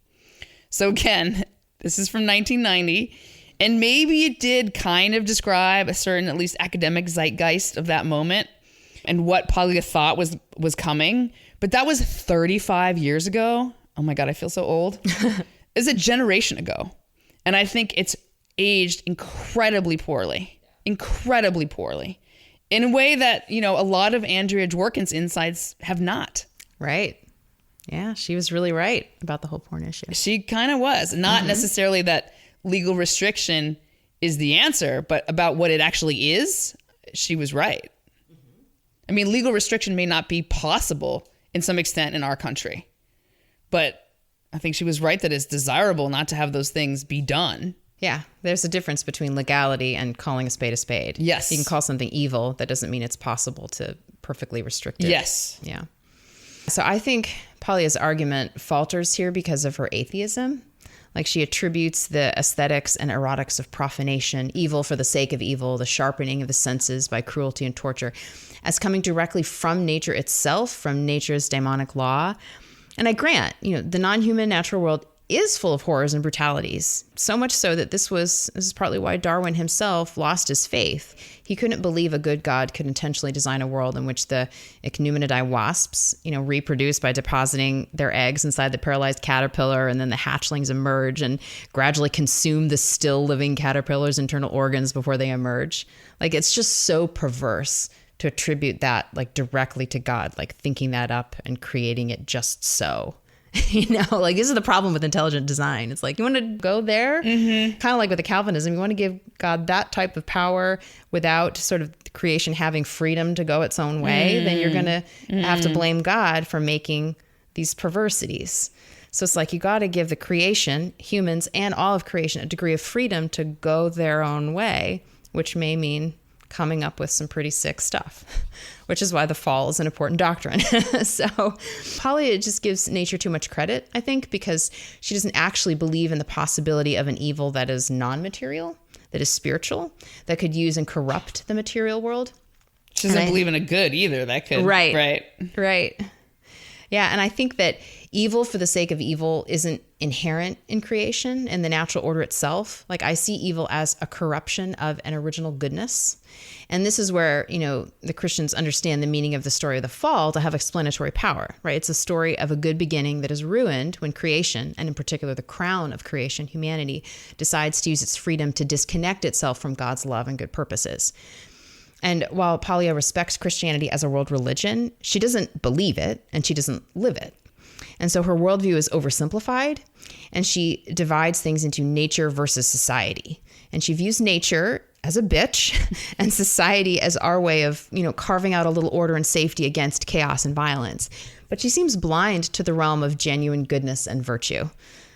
So again, this is from 1990, and maybe it did kind of describe a certain, at least academic zeitgeist of that moment and what Paglia thought was coming. But that was 35 years ago. Oh my God, I feel so old. It's a generation ago. And I think it's aged incredibly poorly, in a way that, a lot of Andrea Dworkin's insights have not. Right. Yeah, she was really right about the whole porn issue. She kind of was. Not necessarily that legal restriction is the answer, but about what it actually is, she was right. I mean, legal restriction may not be possible in some extent in our country, but I think she was right that it's desirable not to have those things be done. Yeah, there's a difference between legality and calling a spade a spade. Yes. You can call something evil. That doesn't mean it's possible to perfectly restrict it. Yes. Yeah. So I think Paglia's argument falters here because of her atheism. Like, she attributes the aesthetics and erotics of profanation, evil for the sake of evil, the sharpening of the senses by cruelty and torture, as coming directly from nature itself, from nature's daemonic law. And I grant, the non-human natural world is full of horrors and brutalities, so much so that this is partly why Darwin himself lost his faith. He couldn't believe a good God could intentionally design a world in which the Ichneumonidae wasps, reproduce by depositing their eggs inside the paralyzed caterpillar, and then the hatchlings emerge and gradually consume the still living caterpillar's internal organs before they emerge. Like, it's just so perverse to attribute that directly to God, thinking that up and creating it just so. This is the problem with intelligent design. It's you want to go there, kind of like with the Calvinism, you want to give God that type of power without sort of creation having freedom to go its own way, then you're going to have to blame God for making these perversities. So it's you got to give the creation, humans and all of creation, a degree of freedom to go their own way, which may mean coming up with some pretty sick stuff, which is why the fall is an important doctrine. So Paglia just gives nature too much credit, I think, because she doesn't actually believe in the possibility of an evil that is non-material, that is spiritual, that could use and corrupt the material world. She doesn't believe in a good either. That could. Right. Yeah, and I think that evil for the sake of evil isn't inherent in creation and the natural order itself. I see evil as a corruption of an original goodness. And this is where, the Christians understand the meaning of the story of the fall to have explanatory power, right? It's a story of a good beginning that is ruined when creation, and in particular the crown of creation, humanity, decides to use its freedom to disconnect itself from God's love and good purposes. And while Paglia respects Christianity as a world religion, she doesn't believe it and she doesn't live it. And so her worldview is oversimplified, and she divides things into nature versus society. And she views nature as a bitch and society as our way of, carving out a little order and safety against chaos and violence. But she seems blind to the realm of genuine goodness and virtue.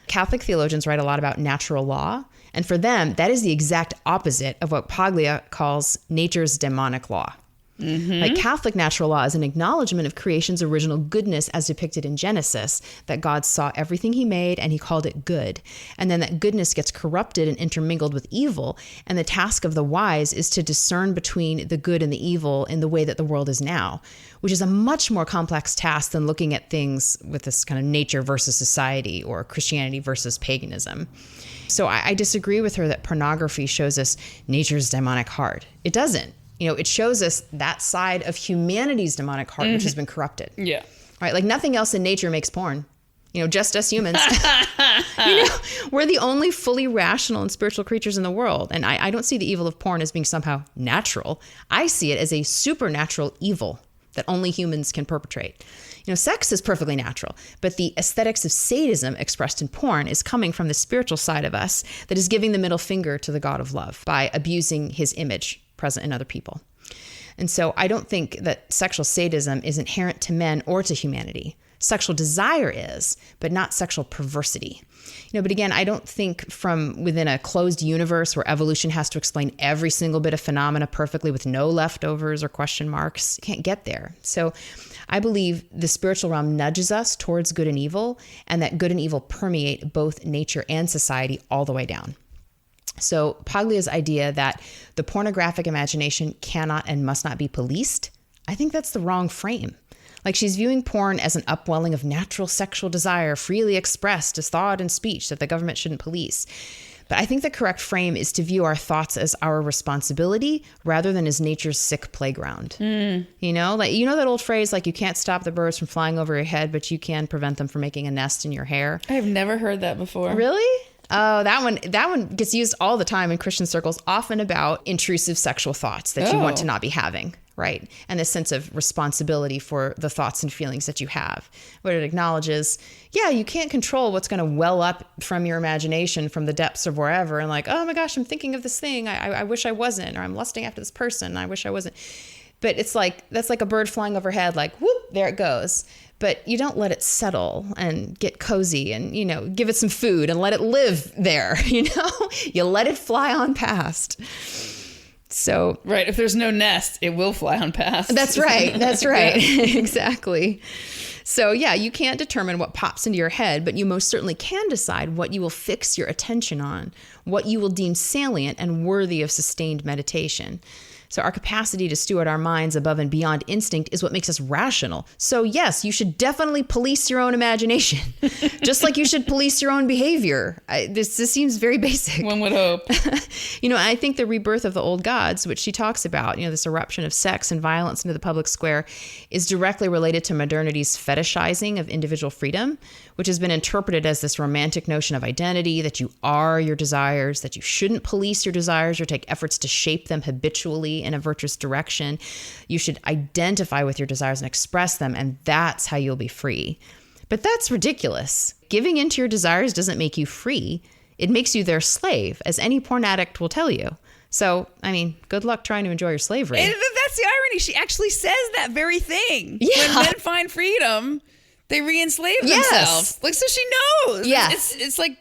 Catholic theologians write a lot about natural law, and for them, that is the exact opposite of what Paglia calls nature's demonic law. Catholic natural law is an acknowledgement of creation's original goodness as depicted in Genesis, that God saw everything he made and he called it good. And then that goodness gets corrupted and intermingled with evil. And the task of the wise is to discern between the good and the evil in the way that the world is now, which is a much more complex task than looking at things with this kind of nature versus society or Christianity versus paganism. So I disagree with her that pornography shows us nature's demonic heart. It doesn't. it shows us that side of humanity's demonic heart, which has been corrupted. Yeah. Right? Like nothing else in nature makes porn. Just us humans. We're the only fully rational and spiritual creatures in the world. And I don't see the evil of porn as being somehow natural. I see it as a supernatural evil that only humans can perpetrate. Sex is perfectly natural, but the aesthetics of sadism expressed in porn is coming from the spiritual side of us that is giving the middle finger to the God of love by abusing his image present in other people. And so I don't think that sexual sadism is inherent to men or to humanity. Sexual desire is, but not sexual perversity. But again, I don't think from within a closed universe where evolution has to explain every single bit of phenomena perfectly with no leftovers or question marks. You can't get there. So I believe the spiritual realm nudges us towards good and evil, and that good and evil permeate both nature and society all the way down. So Paglia's idea that the pornographic imagination cannot and must not be policed, I think that's the wrong frame. Like she's viewing porn as an upwelling of natural sexual desire freely expressed as thought and speech that the government shouldn't police. But I think the correct frame is to view our thoughts as our responsibility rather than as nature's sick playground. That old phrase, like you can't stop the birds from flying over your head, but you can prevent them from making a nest in your hair. I've never heard that before. Really? Oh, that one gets used all the time in Christian circles, often about intrusive sexual thoughts that you want to not be having. Right. And this sense of responsibility for the thoughts and feelings that you have. What it acknowledges, you can't control what's going to well up from your imagination from the depths of wherever. And like, oh my gosh, I'm thinking of this thing. I wish I wasn't, or I'm lusting after this person. I wish I wasn't. But it's like, that's like a bird flying overhead, like, whoop, there it goes. But you don't let it settle and get cozy and, give it some food and let it live there. You let it fly on past. So right, if there's no nest, it will fly on past. That's right. That's right. Exactly. So you can't determine what pops into your head, but you most certainly can decide what you will fix your attention on, what you will deem salient and worthy of sustained meditation. So our capacity to steward our minds above and beyond instinct is what makes us rational. So yes, you should definitely police your own imagination, just like you should police your own behavior. This seems very basic. One would hope. I think the rebirth of the old gods, which she talks about, this eruption of sex and violence into the public square, is directly related to modernity's fetishizing of individual freedom, which has been interpreted as this romantic notion of identity, that you are your desires, that you shouldn't police your desires or take efforts to shape them habitually in a virtuous direction. You should identify with your desires and express them, and that's how you'll be free. But that's ridiculous. Giving in to your desires doesn't make you free. It makes you their slave, as any porn addict will tell you. So, good luck trying to enjoy your slavery. And that's the irony. She actually says that very thing. Yeah. When men find freedom, they re-enslave themselves. Like, so she knows. Yeah. It's like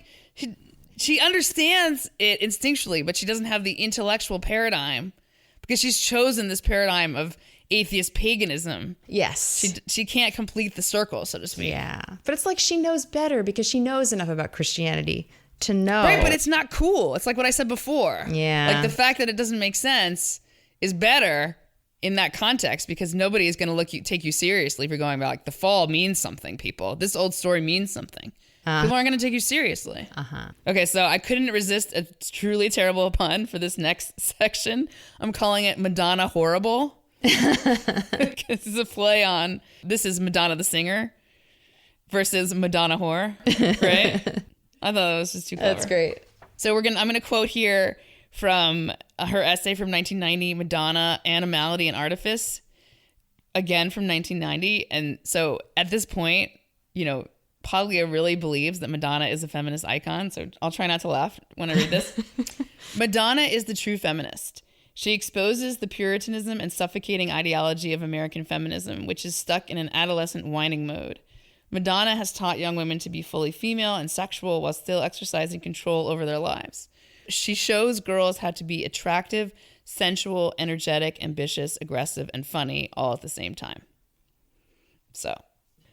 she understands it instinctually, but she doesn't have the intellectual paradigm because she's chosen this paradigm of atheist paganism. Yes. She can't complete the circle, so to speak. Yeah. But it's like she knows better because she knows enough about Christianity to know. Right, but it's not cool. It's like what I said before. Yeah. Like the fact that it doesn't make sense is better in that context because nobody is going to take you seriously if you're going about like the fall means something, people. This old story means something. People aren't going to take you seriously. Okay, so I couldn't resist a truly terrible pun for this next section. I'm calling it Madonna Horrible. This is a play on, this is Madonna the singer versus Madonna whore, right? I thought that was just too clever. That's great. So I'm gonna quote here from her essay from 1990, Madonna, Animality and Artifice, again from 1990. And so at this point, Paglia really believes that Madonna is a feminist icon. So I'll try not to laugh when I read this. Madonna is the true feminist. She exposes the puritanism and suffocating ideology of American feminism, which is stuck in an adolescent whining mode. Madonna has taught young women to be fully female and sexual while still exercising control over their lives. She shows girls how to be attractive, sensual, energetic, ambitious, aggressive, and funny all at the same time. So,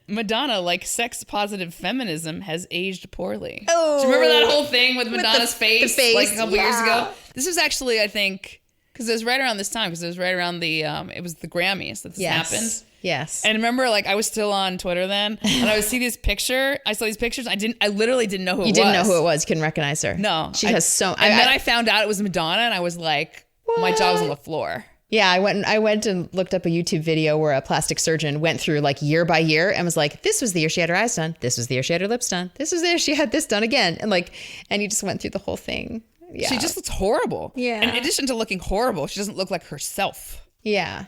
Madonna, like sex-positive feminism, has aged poorly. Oh, do you remember that whole thing with Madonna's face, like a couple years ago? Yeah. This was actually, I think, because it was right around this time, because it was right around the, it was the Grammys that this happened. Yes. And remember, like, I was still on Twitter then, and I would see this picture. I saw these pictures. I literally didn't know who it was. You didn't know who it was. You couldn't recognize her. No. She has so... And then I found out it was Madonna, and I was like, my jaw was on the floor. Yeah, I went and looked up a YouTube video where a plastic surgeon went through like year by year and was like, this was the year she had her eyes done. This was the year she had her lips done. This was the year she had this done again. And he just went through the whole thing. Yeah. She just looks horrible. Yeah. And in addition to looking horrible, she doesn't look like herself. Yeah.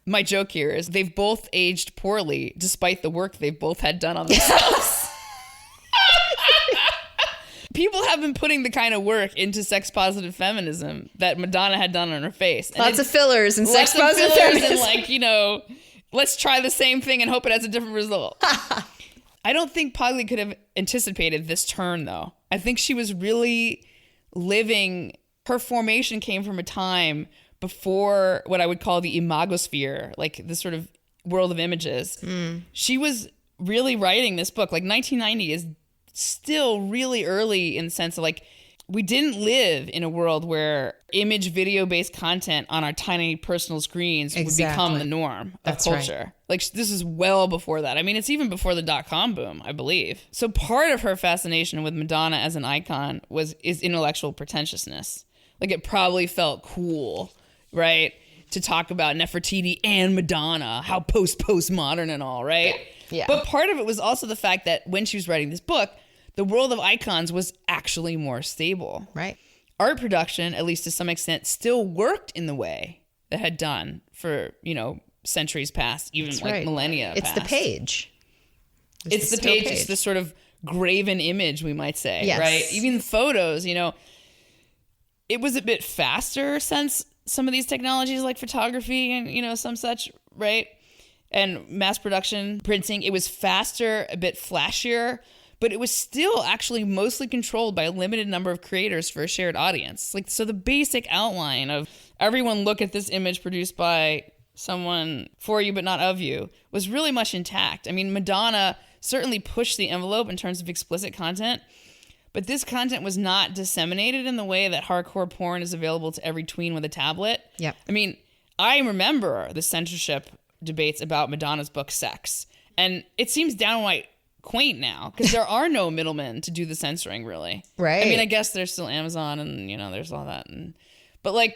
My joke here is they've both aged poorly despite the work they've both had done on themselves. People have been putting the kind of work into sex-positive feminism that Madonna had done on her face. And lots of fillers and sex-positive feminism. And like, let's try the same thing and hope it has a different result. I don't think Paglia could have anticipated this turn, though. I think she was really living... Her formation came from a time before what I would call the imagosphere, like the sort of world of images. She was really writing this book. Like 1990 is still really early in the sense of like, we didn't live in a world where image video based content on our tiny personal screens would become the norm of culture. Right. Like this is well before that. I mean, it's even before the .com boom, I believe. So part of her fascination with Madonna as an icon is intellectual pretentiousness. Like it probably felt cool, right? To talk about Nefertiti and Madonna, how postmodern and all, right? Yeah. But part of it was also the fact that when she was writing this book, the world of icons was actually more stable. Right. Art production, at least to some extent, still worked in the way that had done for, centuries past, even millennia It's past. the page. It's the page. It's the sort of graven image, we might say, yes. right? Even photos, it was a bit faster since some of these technologies like photography and, some such, right? And mass production printing, it was faster, a bit flashier, but it was still actually mostly controlled by a limited number of creators for a shared audience. Like, so the basic outline of everyone look at this image produced by someone for you but not of you was really much intact. I mean, Madonna certainly pushed the envelope in terms of explicit content, but this content was not disseminated in the way that hardcore porn is available to every tween with a tablet. Yeah. I mean, I remember the censorship debates about Madonna's book Sex, and it seems downright quaint now because there are no middlemen to do the censoring, really. Right. I mean, I guess there's still Amazon and, there's all that. But like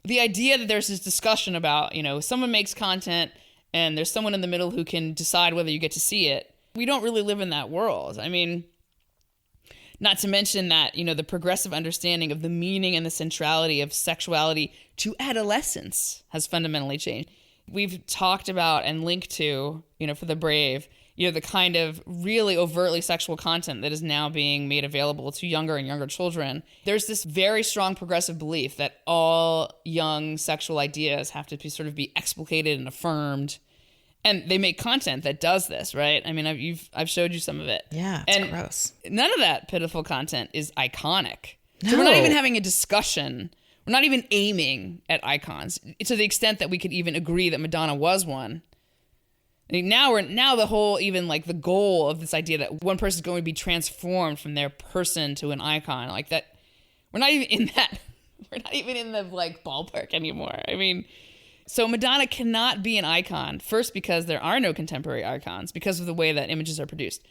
the idea that there's this discussion about, someone makes content and there's someone in the middle who can decide whether you get to see it. We don't really live in that world. I mean, not to mention that, the progressive understanding of the meaning and the centrality of sexuality to adolescence has fundamentally changed. We've talked about and linked to, for the brave, the kind of really overtly sexual content that is now being made available to younger and younger children. There's this very strong progressive belief that all young sexual ideas have to be explicated and affirmed. And they make content that does this, right? I mean, I've showed you some of it. Yeah, it's gross. None of that pitiful content is iconic. No. So we're not even having a discussion. We're not even aiming at icons to the extent that we could even agree that Madonna was one. I mean, now the whole, even like the goal of this idea that one person is going to be transformed from their person to an icon, like that, we're not even in that. We're not even in the like ballpark anymore. I mean, so Madonna cannot be an icon, first because there are no contemporary icons because of the way that images are produced,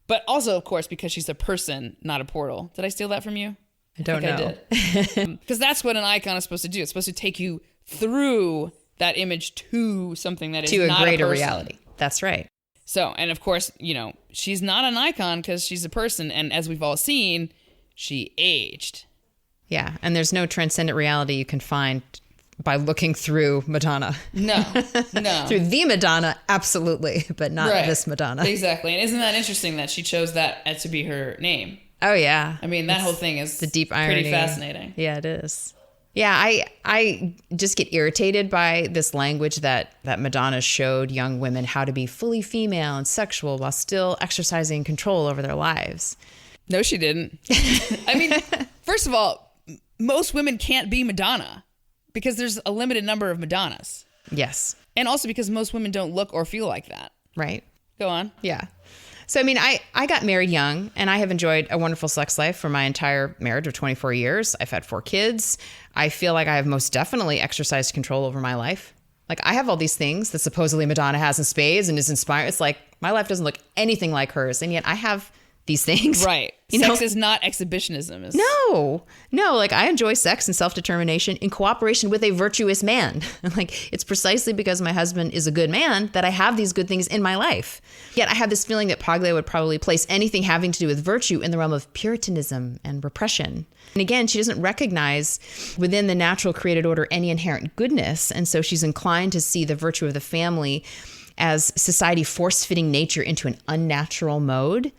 but also, of course, because she's a person, not a portal. Did I steal that from you? I don't know. I did. Because that's what an icon is supposed to do. It's supposed to take you through that image to something that is to not a greater person. reality. That's right. So, and of course, she's not an icon because she's a person. And as we've all seen, she aged. Yeah. And there's no transcendent reality you can find by looking through Madonna. No. Through the Madonna, absolutely, but not this Madonna. Exactly. And isn't that interesting that she chose that as to be her name? Oh, yeah. I mean, that whole thing is the deep irony. Pretty fascinating. Yeah, it is. Yeah, I just get irritated by this language that Madonna showed young women how to be fully female and sexual while still exercising control over their lives. No, she didn't. I mean, first of all, most women can't be Madonna because there's a limited number of Madonnas. Yes. And also because most women don't look or feel like that. Right. Go on. Yeah. So, I mean, I got married young and I have enjoyed a wonderful sex life for my entire marriage of 24 years. I've had 4 kids. I feel like I have most definitely exercised control over my life. Like I have all these things that supposedly Madonna has in spades and is inspired. It's like my life doesn't look anything like hers. And yet I have these things. Right. Sex is not exhibitionism. No, like I enjoy sex and self-determination in cooperation with a virtuous man. Like it's precisely because my husband is a good man that I have these good things in my life. Yet I have this feeling that Paglia would probably place anything having to do with virtue in the realm of Puritanism and repression. And again, she doesn't recognize within the natural created order any inherent goodness. And so she's inclined to see the virtue of the family as society force-fitting nature into an unnatural mode.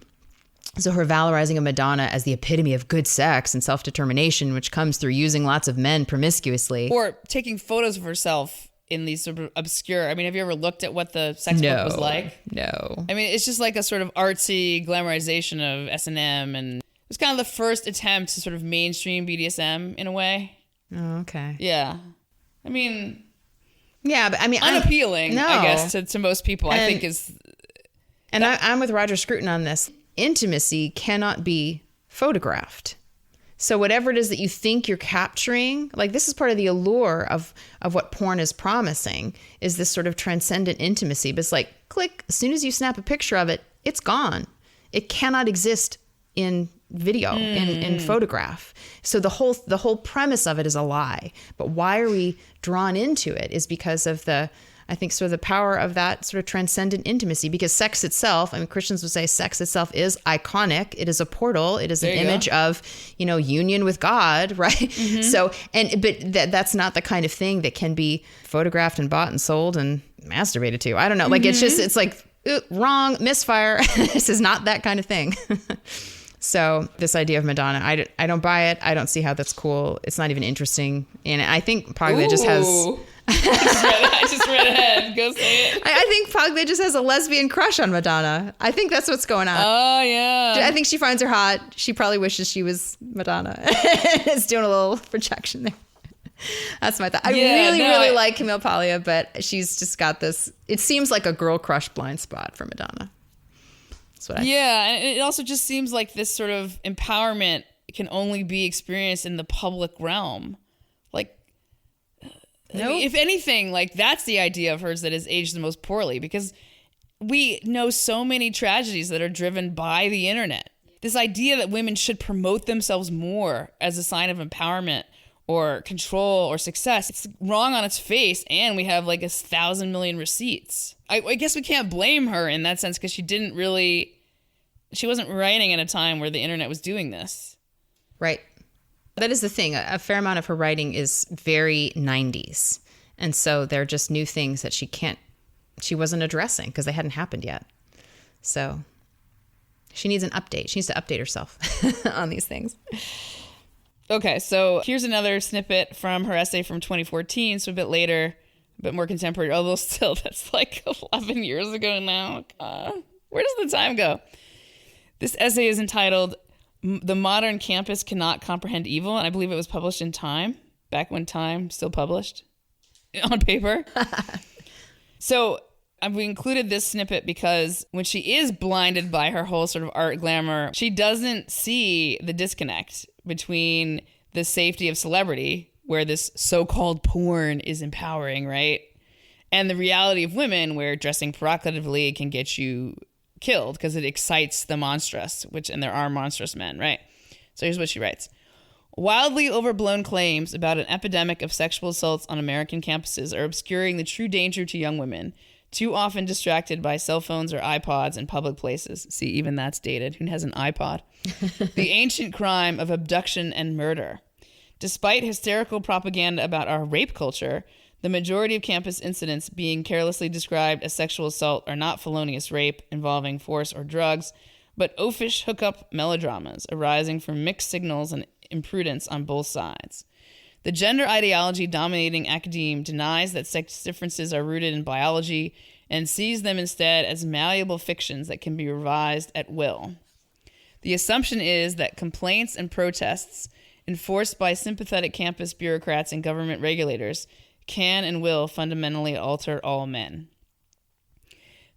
So her valorizing of Madonna as the epitome of good sex and self-determination, which comes through using lots of men promiscuously. Or taking photos of herself in these sort of obscure... I mean, have you ever looked at what the sex book was like? No. I mean, it's just like a sort of artsy glamorization of S&M, and it was kind of the first attempt to sort of mainstream BDSM in a way. Oh, okay. Yeah. I mean... Yeah, but I mean... unappealing, I guess, to most people, I think is... And I'm with Roger Scruton on this. Intimacy cannot be photographed. So whatever it is that you think you're capturing, like this is part of the allure of what porn is promising, is this sort of transcendent intimacy. But it's like, click, as soon as you snap a picture of it, it's gone. It cannot exist in video, in photograph. So the whole premise of it is a lie. But why are we drawn into it is because of I think sort of the power of that sort of transcendent intimacy, because sex itself, I mean, Christians would say sex itself is iconic. It is a portal. It is an image of, union with God, right? Mm-hmm. So, but that's not the kind of thing that can be photographed and bought and sold and masturbated to. I don't know. Like, it's like, wrong, misfire. This is not that kind of thing. So this idea of Madonna, I don't buy it. I don't see how that's cool. It's not even interesting. And I think Paglia just has... I just read ahead. Go say it. I think Paglia just has a lesbian crush on Madonna. I think that's what's going on. Oh, yeah. I think she finds her hot. She probably wishes she was Madonna. It's doing a little projection there. That's my thought. I really like Camille Paglia, but she's just got this... It seems like a girl crush blind spot for Madonna. That's what I think. And it also just seems like this sort of empowerment can only be experienced in the public realm. Like... Nope. I mean, if anything, like that's the idea of hers that has aged the most poorly, because we know so many tragedies that are driven by the internet. This idea that women should promote themselves more as a sign of empowerment or control or success, it's wrong on its face, and we have like 1,000 million receipts. I guess we can't blame her in that sense, because she wasn't writing at a time where the internet was doing this. Right. That is the thing. A fair amount of her writing is very 90s. And so they're just new things that she wasn't addressing because they hadn't happened yet. So she needs an update. She needs to update herself on these things. Okay, so here's another snippet from her essay from 2014, so a bit later, a bit more contemporary, although still that's like 11 years ago now. Where does the time go? This essay is entitled "The Modern Campus Cannot Comprehend Evil," and I believe it was published in Time, back when Time still published on paper. So we included this snippet because when she is blinded by her whole sort of art glamour, she doesn't see the disconnect between the safety of celebrity, where this so-called porn is empowering, right? And the reality of women, where dressing provocatively can get you killed because it excites the monstrous, and there are monstrous men, right? So here's what she writes. Wildly overblown claims about an epidemic of sexual assaults on American campuses are obscuring the true danger to young women, too often distracted by cell phones or iPods in public places. See, even that's dated. Who has an iPod? The ancient crime of abduction and murder. Despite hysterical propaganda about our rape culture, the majority of campus incidents being carelessly described as sexual assault are not felonious rape involving force or drugs, but oafish hookup melodramas arising from mixed signals and imprudence on both sides. The gender ideology dominating academe denies that sex differences are rooted in biology and sees them instead as malleable fictions that can be revised at will. The assumption is that complaints and protests enforced by sympathetic campus bureaucrats and government regulators can and will fundamentally alter all men.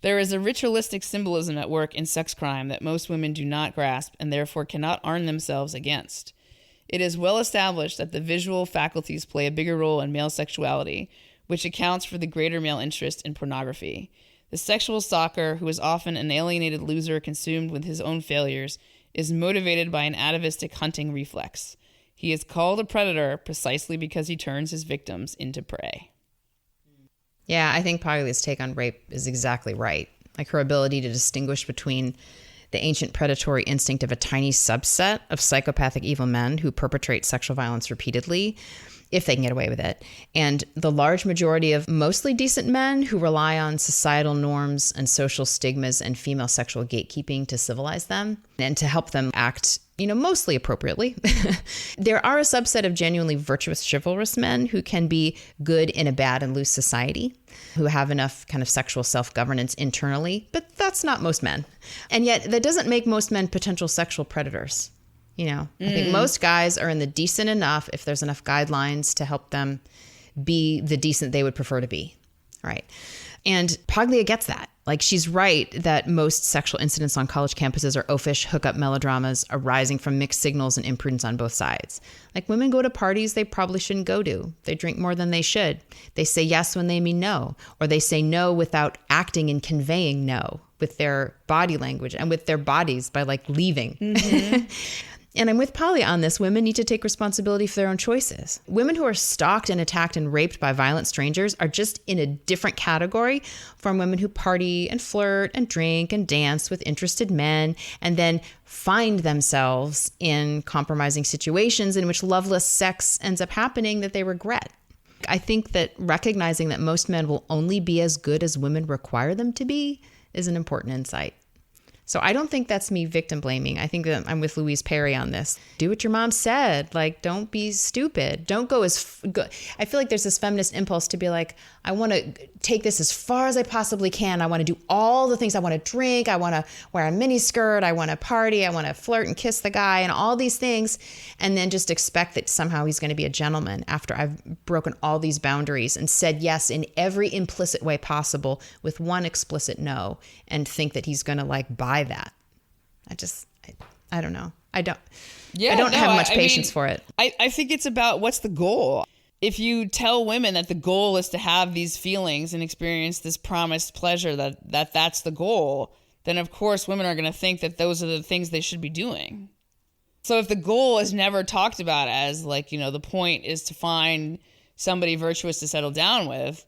There is a ritualistic symbolism at work in sex crime that most women do not grasp and therefore cannot arm themselves against. It is well established that the visual faculties play a bigger role in male sexuality, which accounts for the greater male interest in pornography. The sexual stalker, who is often an alienated loser consumed with his own failures, is motivated by an atavistic hunting reflex. He is called a predator precisely because he turns his victims into prey. Yeah, I think Paglia's take on rape is exactly right. Like her ability to distinguish between the ancient predatory instinct of a tiny subset of psychopathic evil men who perpetrate sexual violence repeatedly, if they can get away with it, and the large majority of mostly decent men who rely on societal norms and social stigmas and female sexual gatekeeping to civilize them and to help them act, mostly appropriately. There are a subset of genuinely virtuous, chivalrous men who can be good in a bad and loose society, who have enough kind of sexual self-governance internally, but that's not most men. And yet that doesn't make most men potential sexual predators. I think most guys are in the decent enough if there's enough guidelines to help them be the decent they would prefer to be. Right. And Paglia gets that. Like, she's right that most sexual incidents on college campuses are oafish hookup melodramas arising from mixed signals and imprudence on both sides. Like, women go to parties they probably shouldn't go to. They drink more than they should. They say yes when they mean no, or they say no without acting and conveying no with their body language and with their bodies by leaving. Mm-hmm. And I'm with Paglia on this. Women need to take responsibility for their own choices. Women who are stalked and attacked and raped by violent strangers are just in a different category from women who party and flirt and drink and dance with interested men and then find themselves in compromising situations in which loveless sex ends up happening that they regret. I think that recognizing that most men will only be as good as women require them to be is an important insight. So I don't think that's me victim blaming. I think that I'm with Louise Perry on this. Do what your mom said. Don't be stupid. Don't go I feel like there's this feminist impulse to be like, I want to take this as far as I possibly can. I want to do all the things. I want to drink. I want to wear a mini skirt. I want to party. I want to flirt and kiss the guy and all these things. And then just expect that somehow he's going to be a gentleman after I've broken all these boundaries and said yes in every implicit way possible with one explicit no, and think that he's going to buy that. I don't know. I don't have much patience for it. I think it's about what's the goal. If you tell women that the goal is to have these feelings and experience this promised pleasure, that's the goal, then of course women are going to think that those are the things they should be doing. So if the goal is never talked about as the point is to find somebody virtuous to settle down with,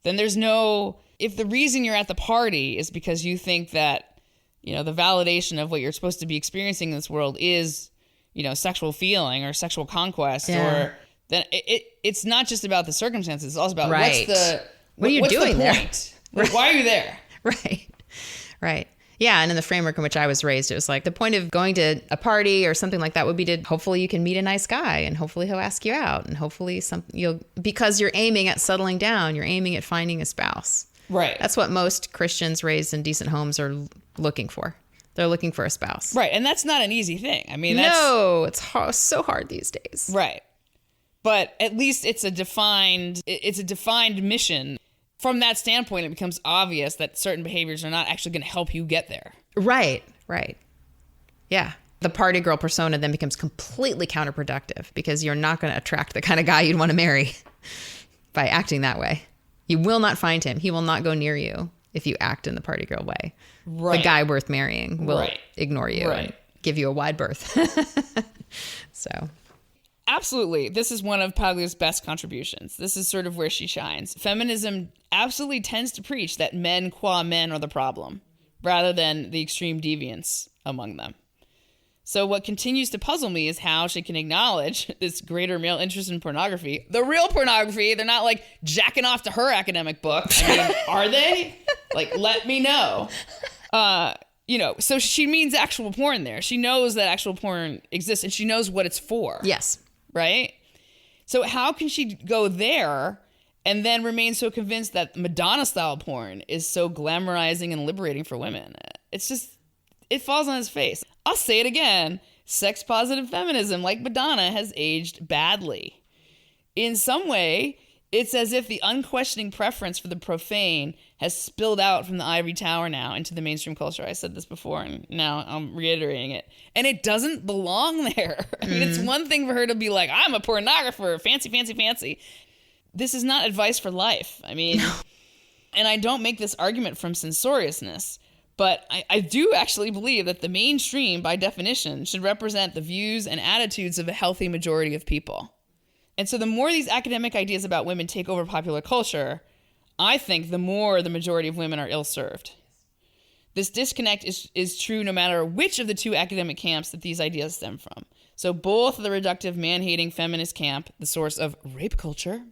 then if the reason you're at the party is because you think that the validation of what you're supposed to be experiencing in this world is, sexual feeling or sexual conquest, or then it's not just about the circumstances. It's also about right. What are you doing the point? There? Why are you there? Right. Yeah. And in the framework in which I was raised, it was the point of going to a party or something like that would be to hopefully you can meet a nice guy and hopefully he'll ask you out and hopefully because you're aiming at settling down, you're aiming at finding a spouse. Right. That's what most Christians raised in decent homes are looking for. They're looking for a spouse. Right. And that's not an easy thing. No, it's so hard these days. Right. But at least it's a defined mission. From that standpoint, it becomes obvious that certain behaviors are not actually going to help you get there. Right. Yeah. The party girl persona then becomes completely counterproductive because you're not going to attract the kind of guy you'd want to marry by acting that way. You will not find him. He will not go near you if you act in the party girl way. Right. The guy worth marrying will ignore you and give you a wide berth. So... Absolutely. This is one of Paglia's best contributions. This is sort of where she shines. Feminism absolutely tends to preach that men qua men are the problem, rather than the extreme deviance among them. So what continues to puzzle me is how she can acknowledge this greater male interest in pornography. The real pornography, they're not jacking off to her academic book. Are they? Let me know. So she means actual porn there. She knows that actual porn exists and she knows what it's for. Yes. Right? So how can she go there and then remain so convinced that Madonna-style porn is so glamorizing and liberating for women? It falls on his face. I'll say it again. Sex-positive feminism, like Madonna, has aged badly. In some way, it's as if the unquestioning preference for the profane has spilled out from the ivory tower now into the mainstream culture. I said this before, and now I'm reiterating it. And it doesn't belong there. It's one thing for her to be like, I'm a pornographer, fancy, fancy, fancy. This is not advice for life. And I don't make this argument from censoriousness, but I do actually believe that the mainstream, by definition, should represent the views and attitudes of a healthy majority of people. And so the more these academic ideas about women take over popular culture, I think the more the majority of women are ill-served. This disconnect is true no matter which of the two academic camps that these ideas stem from. So both the reductive, man-hating feminist camp, the source of rape culture,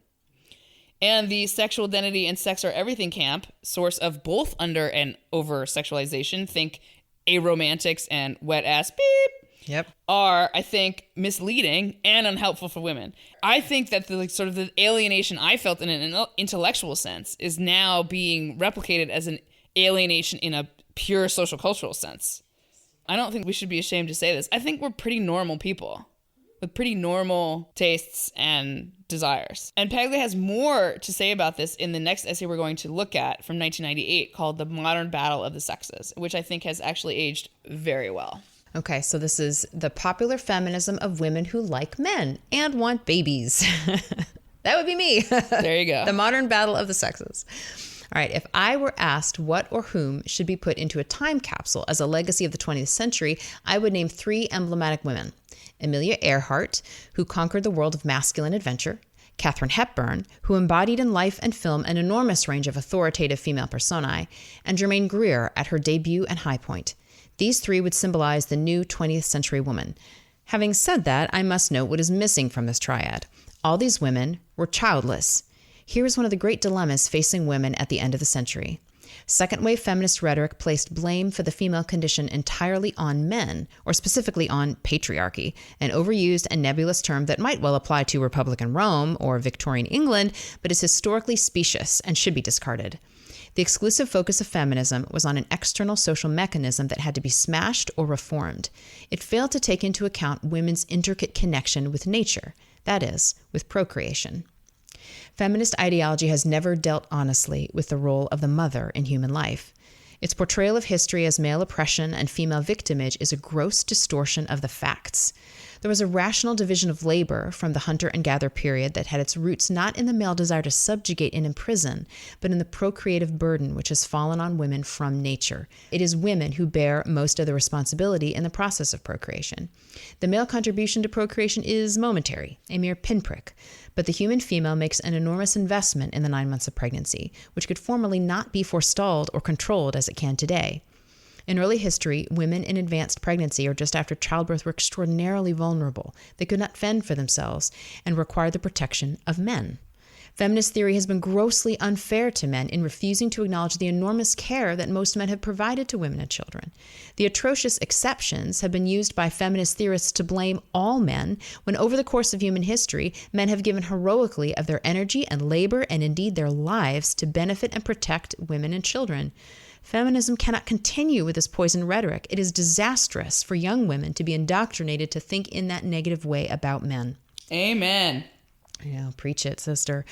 and the sexual identity and sex are everything camp, source of both under and over sexualization, think aromantics and wet-ass beep, are, I think, misleading and unhelpful for women. I think that the alienation I felt in an intellectual sense is now being replicated as an alienation in a pure social cultural sense. I don't think we should be ashamed to say this. I think we're pretty normal people with pretty normal tastes and desires. And Paglia has more to say about this in the next essay we're going to look at from 1998 called The Modern Battle of the Sexes, which I think has actually aged very well. Okay, so this is the popular feminism of women who like men and want babies. That would be me. There you go. The modern battle of the sexes. All right, if I were asked what or whom should be put into a time capsule as a legacy of the 20th century, I would name 3 emblematic women. Amelia Earhart, who conquered the world of masculine adventure. Katharine Hepburn, who embodied in life and film an enormous range of authoritative female personae. And Germaine Greer at her debut and high point. These 3 would symbolize the new 20th century woman. Having said that, I must note what is missing from this triad. All these women were childless. Here is one of the great dilemmas facing women at the end of the century. Second-wave feminist rhetoric placed blame for the female condition entirely on men, or specifically on patriarchy, an overused and nebulous term that might well apply to Republican Rome or Victorian England, but is historically specious and should be discarded. The exclusive focus of feminism was on an external social mechanism that had to be smashed or reformed. It failed to take into account women's intricate connection with nature, that is, with procreation. Feminist ideology has never dealt honestly with the role of the mother in human life. Its portrayal of history as male oppression and female victimage is a gross distortion of the facts. There was a rational division of labor from the hunter and gatherer period that had its roots not in the male desire to subjugate and imprison, but in the procreative burden which has fallen on women from nature. It is women who bear most of the responsibility in the process of procreation. The male contribution to procreation is momentary, a mere pinprick, but the human female makes an enormous investment in the 9 months of pregnancy, which could formerly not be forestalled or controlled as it can today. In early history, women in advanced pregnancy or just after childbirth were extraordinarily vulnerable. They could not fend for themselves and required the protection of men. Feminist theory has been grossly unfair to men in refusing to acknowledge the enormous care that most men have provided to women and children. The atrocious exceptions have been used by feminist theorists to blame all men, when over the course of human history, men have given heroically of their energy and labor and indeed their lives to benefit and protect women and children. Feminism cannot continue with this poison rhetoric. It is disastrous for young women to be indoctrinated to think in that negative way about men. Amen. Yeah, preach it, sister.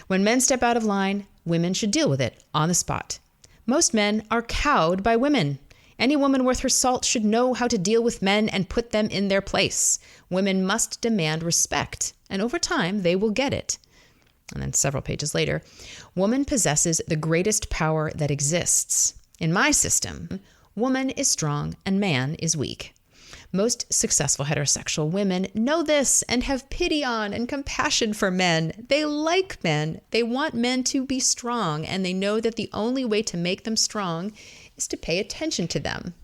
When men step out of line, women should deal with it on the spot. Most men are cowed by women. Any woman worth her salt should know how to deal with men and put them in their place. Women must demand respect, and over time, they will get it. And then several pages later, woman possesses the greatest power that exists. In my system, woman is strong and man is weak. Most successful heterosexual women know this and have pity on and compassion for men. They like men. They want men to be strong, and they know that the only way to make them strong is to pay attention to them.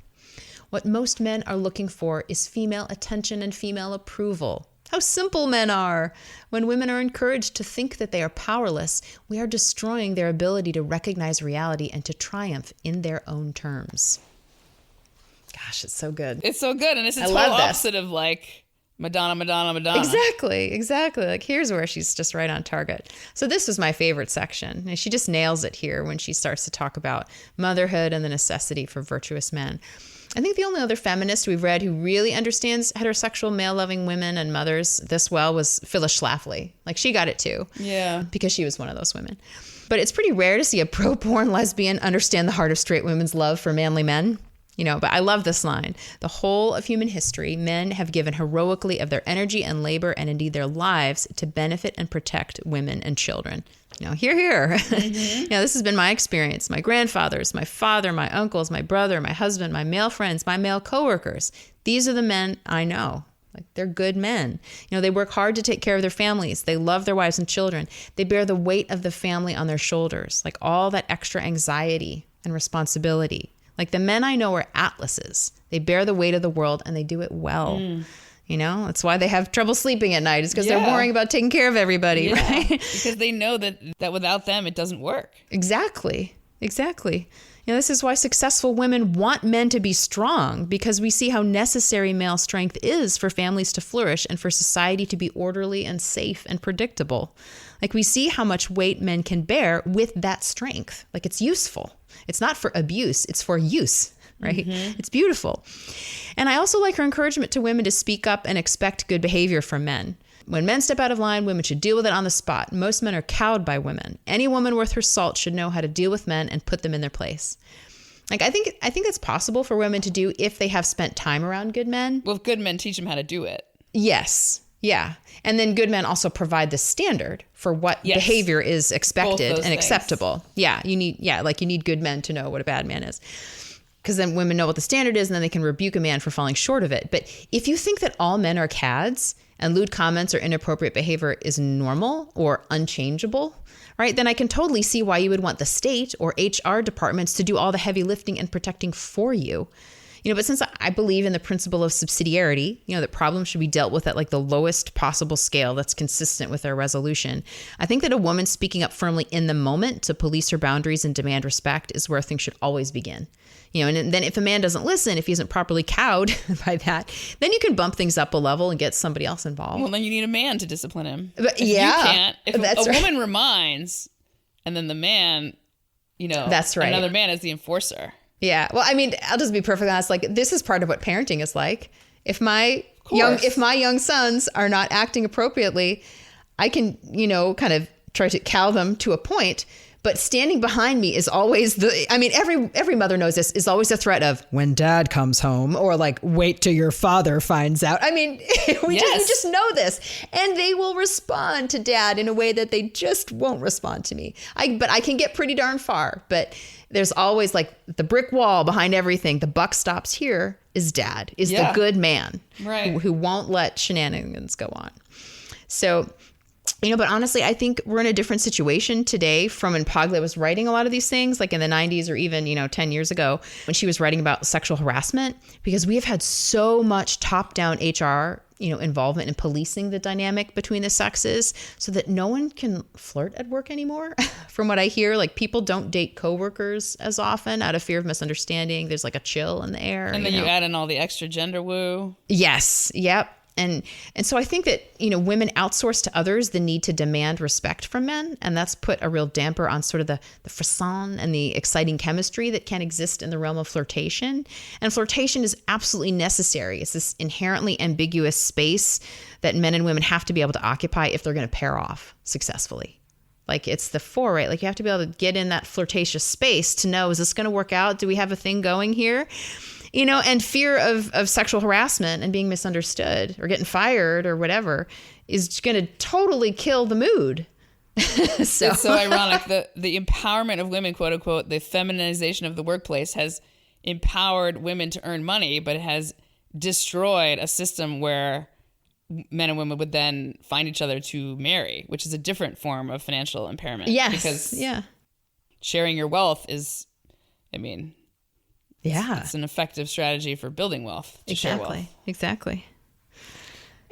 What most men are looking for is female attention and female approval. How simple men are! When women are encouraged to think that they are powerless, we are destroying their ability to recognize reality and to triumph in their own terms. Gosh, it's so good. It's so good, and it's a total opposite of like Madonna. Exactly. Like here's where she's just right on target. So this was my favorite section, and she just nails it here when she starts to talk about motherhood and the necessity for virtuous men. I think the only other feminist we've read who really understands heterosexual male-loving women and mothers this well was Phyllis Schlafly. Like, she got it too. Yeah. Because she was one of those women. But it's pretty rare to see a pro-porn lesbian understand the heart of straight women's love for manly men. But I love this line. The whole of human history, men have given heroically of their energy and labor and indeed their lives to benefit and protect women and children. Hear, hear. Mm-hmm. This has been my experience. My grandfathers, my father, my uncles, my brother, my husband, my male friends, my male coworkers. These are the men I know. Like, they're good men. They work hard to take care of their families. They love their wives and children. They bear the weight of the family on their shoulders, like all that extra anxiety and responsibility. Like, the men I know are atlases. They bear the weight of the world and they do it well. That's why they have trouble sleeping at night. It's because they're worrying about taking care of everybody, right? Because they know that without them, it doesn't work. Exactly. This is why successful women want men to be strong, because we see how necessary male strength is for families to flourish and for society to be orderly and safe and predictable. Like, we see how much weight men can bear with that strength. Like, it's useful. It's not for abuse, it's for use, right? Mm-hmm. It's beautiful. And I also like her encouragement to women to speak up and expect good behavior from men. When men step out of line, women should deal with it on the spot. Most men are cowed by women. Any woman worth her salt should know how to deal with men and put them in their place. Like, I think that's possible for women to do if they have spent time around good men. Well, good men teach them how to do it. Yes. Yeah. And then good men also provide the standard for what behavior is expected and acceptable. Yeah. You need good men to know what a bad man is. Because then women know what the standard is and then they can rebuke a man for falling short of it. But if you think that all men are cads and lewd comments or inappropriate behavior is normal or unchangeable, right, then I can totally see why you would want the state or HR departments to do all the heavy lifting and protecting for you. But since I believe in the principle of subsidiarity, that problems should be dealt with at like the lowest possible scale that's consistent with their resolution, I think that a woman speaking up firmly in the moment to police her boundaries and demand respect is where things should always begin. And then if a man doesn't listen, if he isn't properly cowed by that, then you can bump things up a level and get somebody else involved. Well, then you need a man to discipline him. But you can't. If a woman reminds and then the man, that's right. Another man is the enforcer. Yeah. Well, I mean, I'll just be perfectly honest. Like, this is part of what parenting is like. If my young sons are not acting appropriately, I can, kind of try to cow them to a point. But standing behind me is always every mother knows this, is always a threat of when dad comes home, or like, wait till your father finds out. I mean, we just know this, and they will respond to dad in a way that they just won't respond to me. But I can get pretty darn far, but there's always like the brick wall behind everything. The buck stops here is dad, is the good man, right, who won't let shenanigans go on. So, but honestly, I think we're in a different situation today from when Paglia was writing a lot of these things, like in the 90s or even, 10 years ago when she was writing about sexual harassment, because we have had so much top-down HR, involvement in policing the dynamic between the sexes so that no one can flirt at work anymore. From what I hear, like, people don't date coworkers as often out of fear of misunderstanding. There's like a chill in the air. And then you add in all the extra gender woo. Yes. Yep. And so I think that, women outsource to others the need to demand respect from men. And that's put a real damper on sort of the frisson and the exciting chemistry that can exist in the realm of flirtation. And flirtation is absolutely necessary. It's this inherently ambiguous space that men and women have to be able to occupy if they're going to pair off successfully. Like, it's the four, right? Like, you have to be able to get in that flirtatious space to know, is this going to work out? Do we have a thing going here? And fear of sexual harassment and being misunderstood or getting fired or whatever is going to totally kill the mood. It's so ironic. The empowerment of women, quote unquote, the feminization of the workplace has empowered women to earn money, but it has destroyed a system where men and women would then find each other to marry, which is a different form of financial empowerment. Yes. Because sharing your wealth is, it's an effective strategy for building wealth. Share wealth. Exactly.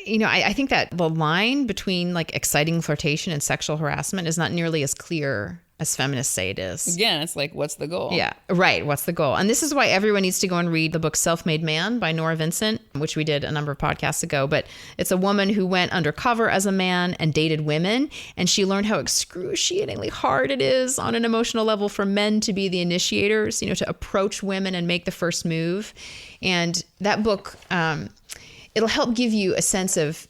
I think that the line between like exciting flirtation and sexual harassment is not nearly as clear as feminists say it is. Again, it's like, what's the goal? Yeah, right. What's the goal? And this is why everyone needs to go and read the book Self-Made Man by Nora Vincent, which we did a number of podcasts ago. But it's a woman who went undercover as a man and dated women. And she learned how excruciatingly hard it is on an emotional level for men to be the initiators, to approach women and make the first move. And that book, it'll help give you a sense of,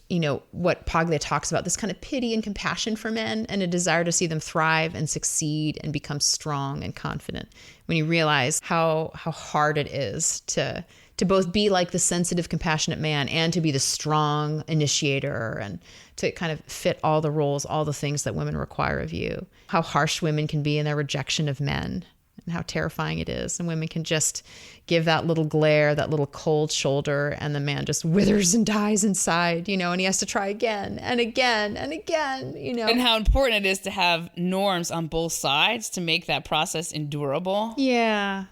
what Paglia talks about, this kind of pity and compassion for men and a desire to see them thrive and succeed and become strong and confident. When you realize how hard it is to both be like the sensitive, compassionate man and to be the strong initiator and to kind of fit all the roles, all the things that women require of you. How harsh women can be in their rejection of men and how terrifying it is. And women can just give that little glare, that little cold shoulder, and the man just withers and dies inside, and he has to try again and again and again, And how important it is to have norms on both sides to make that process endurable. Yeah.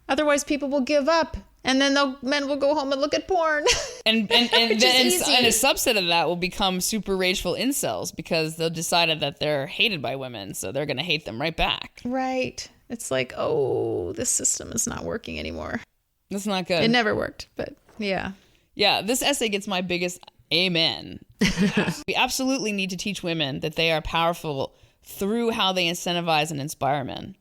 Otherwise, people will give up. And then men will go home and look at porn. And a subset of that will become super rageful incels because they'll decide that they're hated by women. So they're going to hate them right back. Right. It's like, oh, this system is not working anymore. That's not good. It never worked, but yeah. Yeah, this essay gets my biggest amen. We absolutely need to teach women that they are powerful through how they incentivize and inspire men.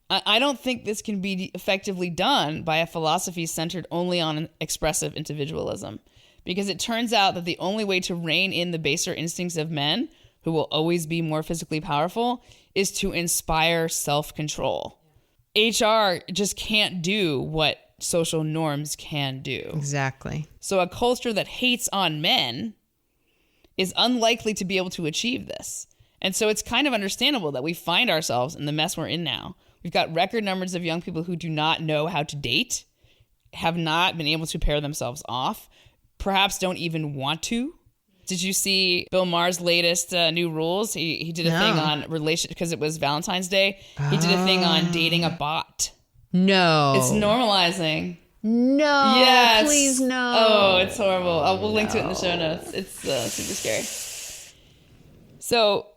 I don't think this can be effectively done by a philosophy centered only on expressive individualism, because it turns out that the only way to rein in the baser instincts of men, who will always be more physically powerful, is to inspire self-control. HR just can't do what social norms can do. Exactly. So a culture that hates on men is unlikely to be able to achieve this. And so it's kind of understandable that we find ourselves in the mess we're in now. We've got record numbers of young people who do not know how to date, have not been able to pair themselves off, perhaps don't even want to. Did you see Bill Maher's latest new rules? He did a thing on relation because it was Valentine's Day. He did a thing on dating a bot. No. It's normalizing. No. Yes. Please no. Oh, it's horrible. We'll link to it in the show notes. It's super scary. So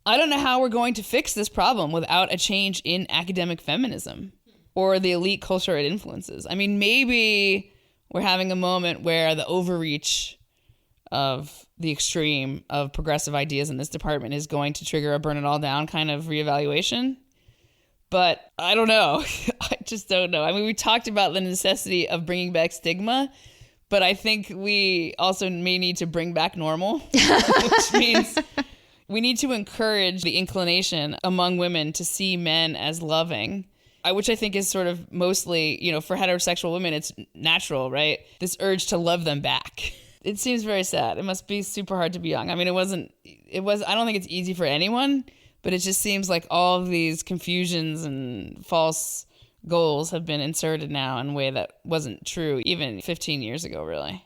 I don't know how we're going to fix this problem without a change in academic feminism or the elite culture it influences. I mean, maybe we're having a moment where the overreach of the extreme of progressive ideas in this department is going to trigger a burn it all down kind of reevaluation. But I don't know. I just don't know. I mean, we talked about the necessity of bringing back stigma, but I think we also may need to bring back normal, which means we need to encourage the inclination among women to see men as loving, which I think is sort of mostly, for heterosexual women, it's natural, right? This urge to love them back. It seems very sad. It must be super hard to be young. I mean, I don't think it's easy for anyone, but it just seems like all of these confusions and false goals have been inserted now in a way that wasn't true even 15 years ago, really.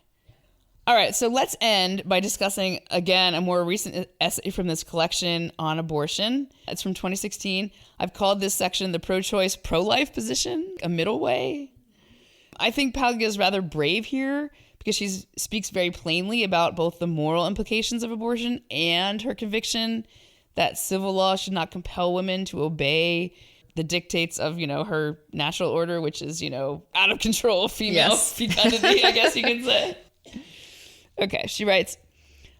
All right, so let's end by discussing, again, a more recent essay from this collection on abortion. It's from 2016. I've called this section the pro-choice, pro-life position, a middle way. I think Paglia is rather brave here because she speaks very plainly about both the moral implications of abortion and her conviction that civil law should not compel women to obey the dictates of, her natural order, which is, out of control female fecundity, I guess you could say. Okay, she writes,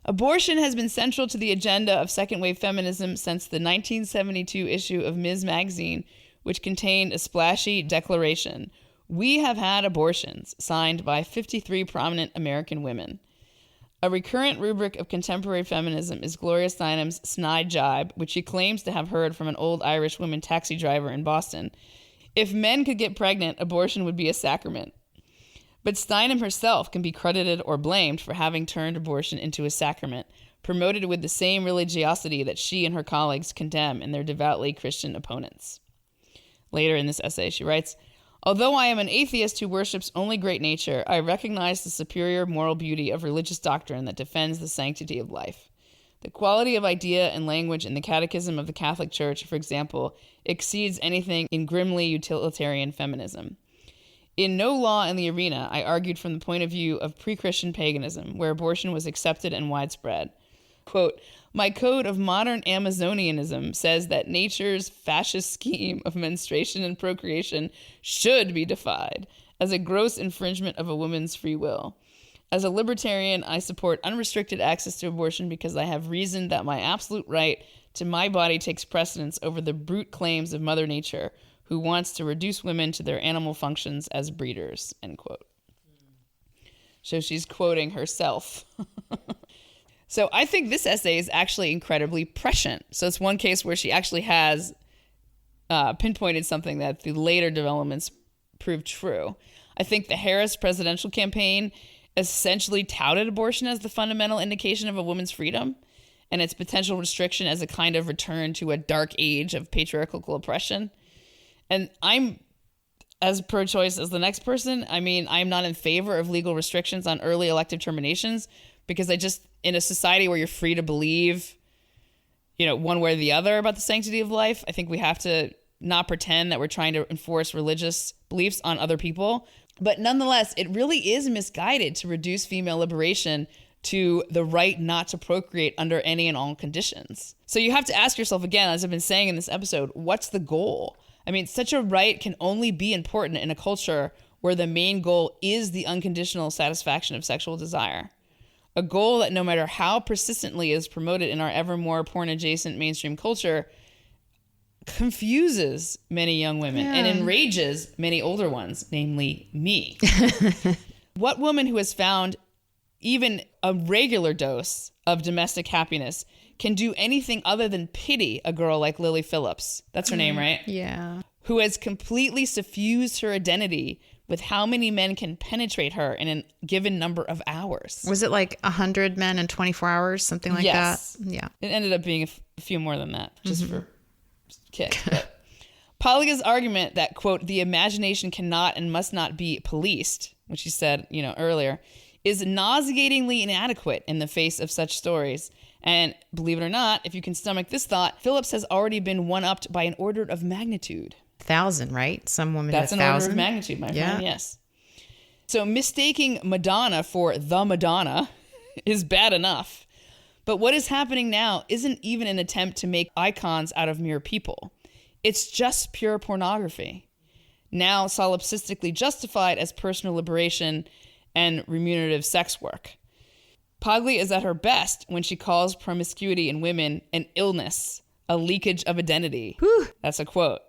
abortion has been central to the agenda of second-wave feminism since the 1972 issue of Ms. Magazine, which contained a splashy declaration, "We have had abortions," signed by 53 prominent American women. A recurrent rubric of contemporary feminism is Gloria Steinem's snide jibe, which she claims to have heard from an old Irish woman taxi driver in Boston. If men could get pregnant, abortion would be a sacrament. But Steinem herself can be credited or blamed for having turned abortion into a sacrament, promoted with the same religiosity that she and her colleagues condemn in their devoutly Christian opponents. Later in this essay, she writes, although I am an atheist who worships only great nature, I recognize the superior moral beauty of religious doctrine that defends the sanctity of life. The quality of idea and language in the Catechism of the Catholic Church, for example, exceeds anything in grimly utilitarian feminism. In No Law in the Arena, I argued from the point of view of pre-Christian paganism, where abortion was accepted and widespread. Quote, my code of modern Amazonianism says that nature's fascist scheme of menstruation and procreation should be defied as a gross infringement of a woman's free will. As a libertarian, I support unrestricted access to abortion because I have reasoned that my absolute right to my body takes precedence over the brute claims of Mother Nature, who wants to reduce women to their animal functions as breeders, end quote. So she's quoting herself. So I think this essay is actually incredibly prescient. So it's one case where she actually has pinpointed something that the later developments proved true. I think the Harris presidential campaign essentially touted abortion as the fundamental indication of a woman's freedom and its potential restriction as a kind of return to a dark age of patriarchal oppression. And I'm as pro-choice as the next person. I mean, I'm not in favor of legal restrictions on early elective terminations because I just, in a society where you're free to believe, one way or the other about the sanctity of life, I think we have to not pretend that we're trying to enforce religious beliefs on other people. But nonetheless, it really is misguided to reduce female liberation to the right not to procreate under any and all conditions. So you have to ask yourself again, as I've been saying in this episode, what's the goal? I mean, such a right can only be important in a culture where the main goal is the unconditional satisfaction of sexual desire. A goal that, no matter how persistently is promoted in our ever more porn-adjacent mainstream culture, confuses many young women and enrages many older ones, namely me. What woman who has found even a regular dose of domestic happiness can do anything other than pity a girl like Lily Phillips? That's her name, right? Yeah. Who has completely suffused her identity with how many men can penetrate her in a given number of hours. Was it like 100 men in 24 hours, something like that? Yeah. It ended up being a few more than that, just for kicks. Paglia's argument that, quote, the imagination cannot and must not be policed, which she said, earlier, is nauseatingly inadequate in the face of such stories. And believe it or not, if you can stomach this thought, Phillips has already been one-upped by an order of magnitude. 1,000, right? Some woman That's did 1,000. an order of magnitude, my friend, yes. So mistaking Madonna for the Madonna is bad enough. But what is happening now isn't even an attempt to make icons out of mere people. It's just pure pornography, now solipsistically justified as personal liberation and remunerative sex work. Paglia is at her best when she calls promiscuity in women an illness, a leakage of identity. Whew. That's a quote.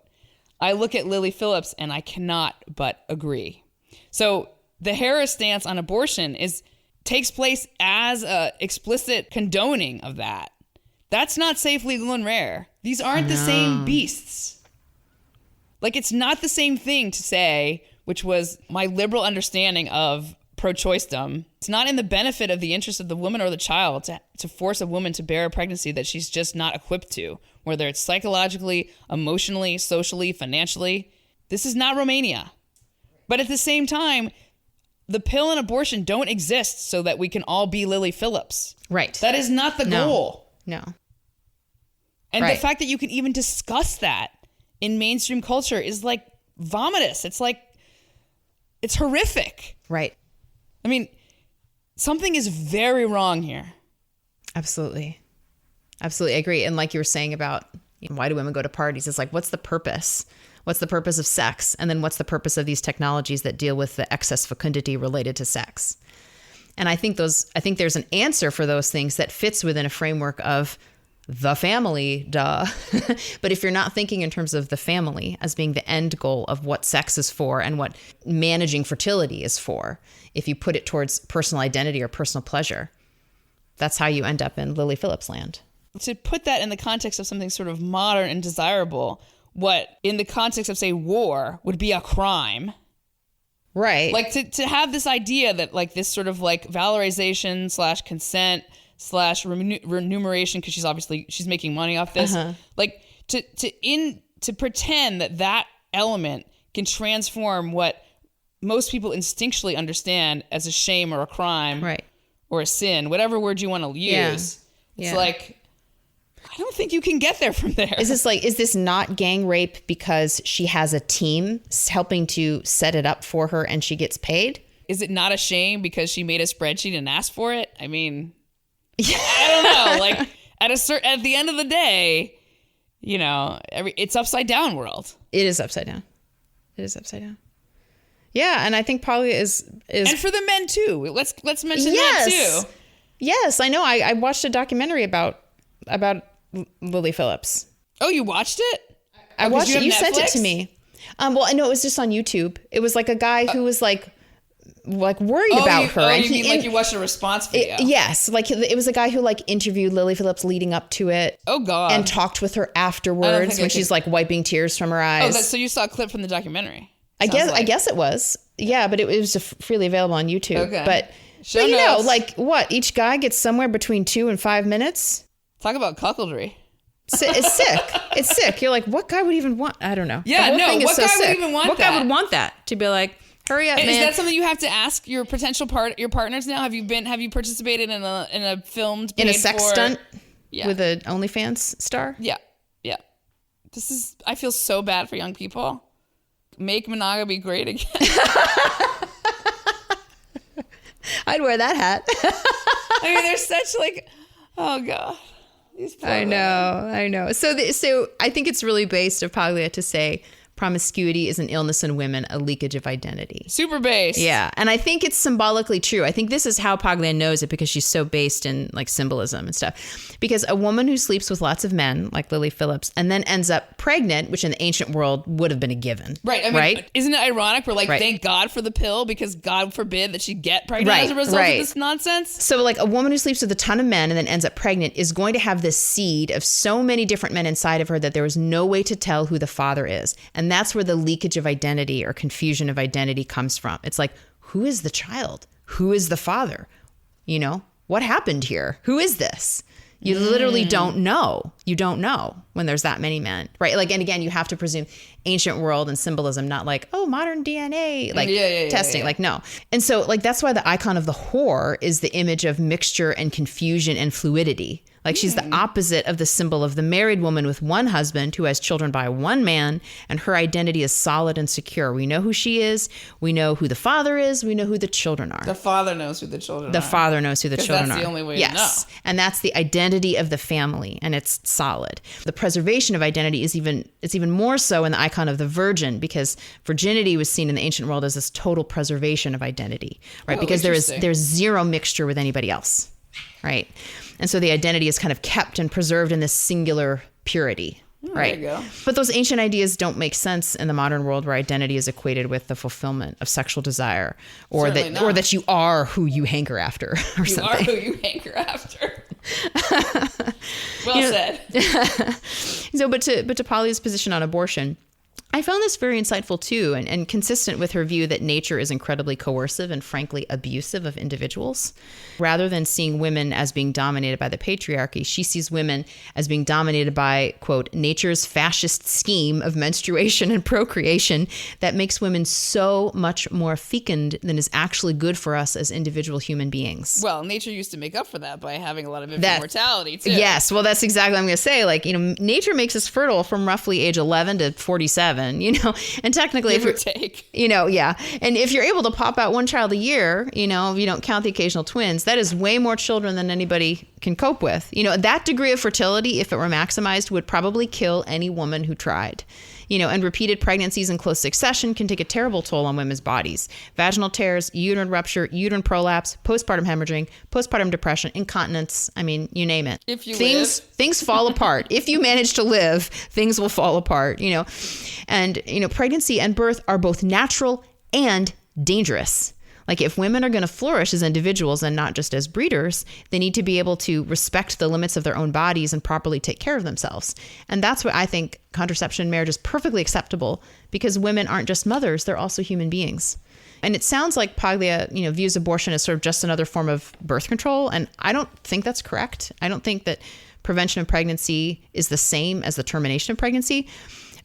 I look at Lily Phillips and I cannot but agree. So the Harris stance on abortion takes place as a explicit condoning of that. That's not safe, legal, and rare. These aren't the same beasts. Like, it's not the same thing to say, which was my liberal understanding of pro-choicedom. It's not in the benefit of the interest of the woman or the child to force a woman to bear a pregnancy that she's just not equipped to, whether it's psychologically, emotionally, socially, financially. This is not Romania. But at the same time, the pill and abortion don't exist so that we can all be Lily Phillips. Right. That is not the goal. No. And the fact that you can even discuss that in mainstream culture is like vomitous. It's horrific. Right. I mean, something is very wrong here. Absolutely. Absolutely. I agree. And like you were saying about why do women go to parties? It's like, what's the purpose? What's the purpose of sex? And then what's the purpose of these technologies that deal with the excess fecundity related to sex? And I think there's an answer for those things that fits within a framework of the family, duh. But if you're not thinking in terms of the family as being the end goal of what sex is for and what managing fertility is for, if you put it towards personal identity or personal pleasure, that's how you end up in Lily Phillips land. To put that in the context of something sort of modern and desirable, what in the context of, say, war would be a crime. Right. Like to have this idea that like this sort of like valorization / consent / remuneration, because she's making money off this. Like to pretend that element can transform what most people instinctually understand as a shame or a crime, right, or a sin, whatever word you want to use. It's like, I don't think you can get there from there. Is this not gang rape because she has a team helping to set it up for her and she gets paid? Is it not a shame because she made a spreadsheet and asked for it? I mean, I don't know. Like at the end of the day, it's upside down world. It is upside down. Yeah, and I think probably is and for the men too. Let's mention that too. Yes, I know. I watched a documentary about Lily Phillips. Oh, you watched it? I watched it. You sent it to me. Well, I know it was just on YouTube. It was like a guy who was like like worried about her. And you mean like you watched a response video? Yes. Like it was a guy who like interviewed Lily Phillips leading up to it. Oh God. And talked with her afterwards when she's like wiping tears from her eyes. Oh, so you saw a clip from the documentary? I guess it was. Yeah, but it was freely available on YouTube. Okay. But you know, like what? Each guy gets somewhere between 2 and 5 minutes. Talk about cuckoldry. It's sick. It's sick. You're like, what guy would even want? I don't know. Yeah, no. What guy would even want that? What guy would want that? To be like, hurry up, man. Is that something you have to ask your potential your partners now? Have you participated in a filmed in a sex stunt with an OnlyFans star? Yeah. I feel so bad for young people. Make monogamy great again. I'd wear that hat. I mean, they're such like, oh God. I know. So I think it's really based of Paglia to say promiscuity is an illness in women, a leakage of identity. Super based. Yeah. And I think it's symbolically true. I think this is how Paglia knows it because she's so based in like symbolism and stuff. Because a woman who sleeps with lots of men, like Lily Phillips, and then ends up pregnant, which in the ancient world would have been a given. Right. I mean, isn't it ironic? We're like, thank God for the pill because God forbid that she get pregnant as a result of this nonsense. So like a woman who sleeps with a ton of men and then ends up pregnant is going to have this seed of so many different men inside of her that there is no way to tell who the father is. And that's where the leakage of identity or confusion of identity comes from. It's like, who is the child? Who is the father? You know, what happened here? Who is this? You literally don't know. You don't know when there's that many men, right? Like, and again, you have to presume ancient world and symbolism, not like, oh, modern DNA, like testing, like no. And so like, that's why the icon of the whore is the image of mixture and confusion and fluidity. Like she's the opposite of the symbol of the married woman with one husband who has children by one man, and her identity is solid and secure. We know who she is. We know who the father is. We know who the children are. The father knows who the children are. The father knows who the children are. That's the only way to know. And that's the identity of the family, and it's solid. The preservation of identity is even more so in the icon of the virgin, because virginity was seen in the ancient world as this total preservation of identity, right? Because there's zero mixture with anybody else, right? And so the identity is kind of kept and preserved in this singular purity, right? There you go. But those ancient ideas don't make sense in the modern world where identity is equated with the fulfillment of sexual desire, or that you are who you hanker after, or something. You are who you hanker after. Well said. So, but to Paglia's position on abortion, I found this very insightful too, and consistent with her view that nature is incredibly coercive and frankly abusive of individuals. Rather than seeing women as being dominated by the patriarchy, she sees women as being dominated by, quote, nature's fascist scheme of menstruation and procreation that makes women so much more fecund than is actually good for us as individual human beings. Well, nature used to make up for that by having a lot of infant mortality too. Yes, well, that's exactly what I'm going to say. Like, you know, nature makes us fertile from roughly age 11 to 47. You know, and technically, give or take, you know, yeah. And if you're able to pop out one child a year, you know, if you don't count the occasional twins, that is way more children than anybody can cope with. You know, that degree of fertility, if it were maximized, would probably kill any woman who tried. You know, and repeated pregnancies in close succession can take a terrible toll on women's bodies. Vaginal tears, uterine rupture, uterine prolapse, postpartum hemorrhaging, postpartum depression, incontinence. I mean, you name it. If you things fall apart. If you manage to live, things will fall apart, you know. And, you know, pregnancy and birth are both natural and dangerous. Like if women are going to flourish as individuals and not just as breeders, they need to be able to respect the limits of their own bodies and properly take care of themselves. And that's why I think contraception and marriage is perfectly acceptable, because women aren't just mothers, they're also human beings. And it sounds like Paglia, you know, views abortion as sort of just another form of birth control. And I don't think that's correct. I don't think that prevention of pregnancy is the same as the termination of pregnancy.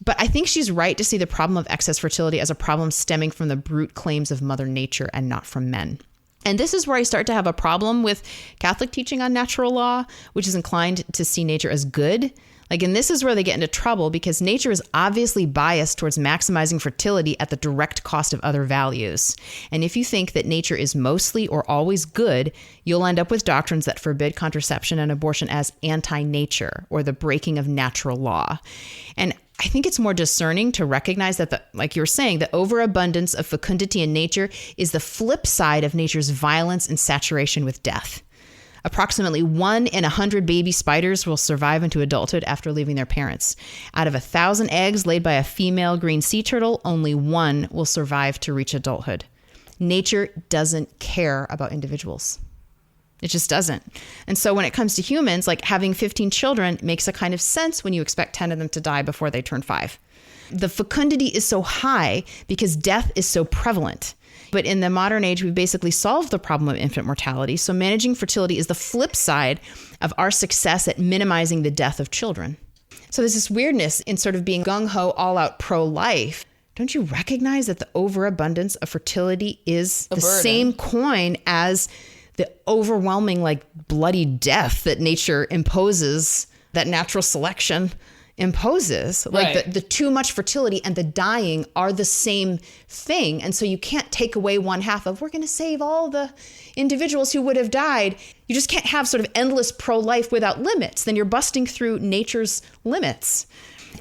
But I think she's right to see the problem of excess fertility as a problem stemming from the brute claims of Mother Nature and not from men. And this is where I start to have a problem with Catholic teaching on natural law, which is inclined to see nature as good. Like, and this is where they get into trouble, because nature is obviously biased towards maximizing fertility at the direct cost of other values. And if you think that nature is mostly or always good, you'll end up with doctrines that forbid contraception and abortion as anti-nature or the breaking of natural law. And I think it's more discerning to recognize that, like you were saying, the overabundance of fecundity in nature is the flip side of nature's violence and saturation with death. Approximately 1 in 100 baby spiders will survive into adulthood after leaving their parents. Out of 1,000 eggs laid by a female green sea turtle, only 1 will survive to reach adulthood. nature doesn't care about individuals. It just doesn't. And so when it comes to humans, like having 15 children makes a kind of sense when you expect 10 of them to die before they turn 5. The fecundity is so high because death is so prevalent. But in the modern age, we've basically solved the problem of infant mortality. So managing fertility is the flip side of our success at minimizing the death of children. So there's this weirdness in sort of being gung-ho, all-out pro-life. Don't you recognize that the overabundance of fertility is the same coin as the overwhelming, like, bloody death that nature imposes, that natural selection imposes? Like Right. the too much fertility and the dying are the same thing. And so you can't take away one half of, we're going to save all the individuals who would have died. You just can't have sort of endless pro-life without limits. Then you're busting through nature's limits.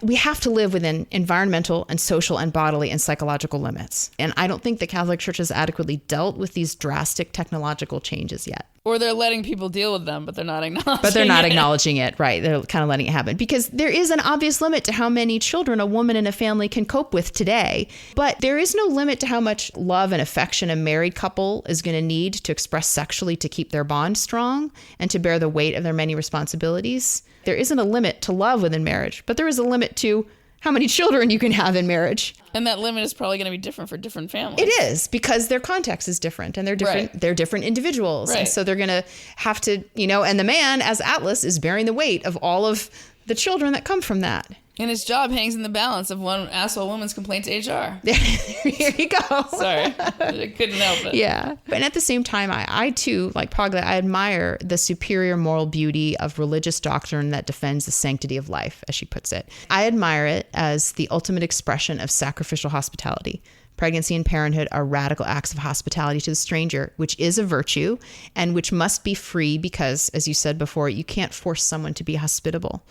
We have to live within environmental and social and bodily and psychological limits. And I don't think the Catholic Church has adequately dealt with these drastic technological changes yet. Or they're letting people deal with them, but they're not acknowledging But they're not it. acknowledging it, right? They're kind of letting it happen because there is an obvious limit to how many children a woman in a family can cope with today. But there is no limit to how much love and affection a married couple is going to need to express sexually to keep their bond strong and to bear the weight of their many responsibilities. There isn't a limit to love within marriage, but there is a limit to how many children you can have in marriage. And that limit is probably going to be different for different families. It is because their context is different and they're different. Right. They're different individuals. Right. And so they're going to have to, and the man as Atlas is bearing the weight of all of the children that come from that. And his job hangs in the balance of one asshole woman's complaint to HR. Here you go. Sorry. I couldn't help it. Yeah. And at the same time, I too, like Paglia, I admire the superior moral beauty of religious doctrine that defends the sanctity of life, as she puts it. I admire it as the ultimate expression of sacrificial hospitality. Pregnancy and parenthood are radical acts of hospitality to the stranger, which is a virtue and which must be free because, as you said before, you can't force someone to be hospitable.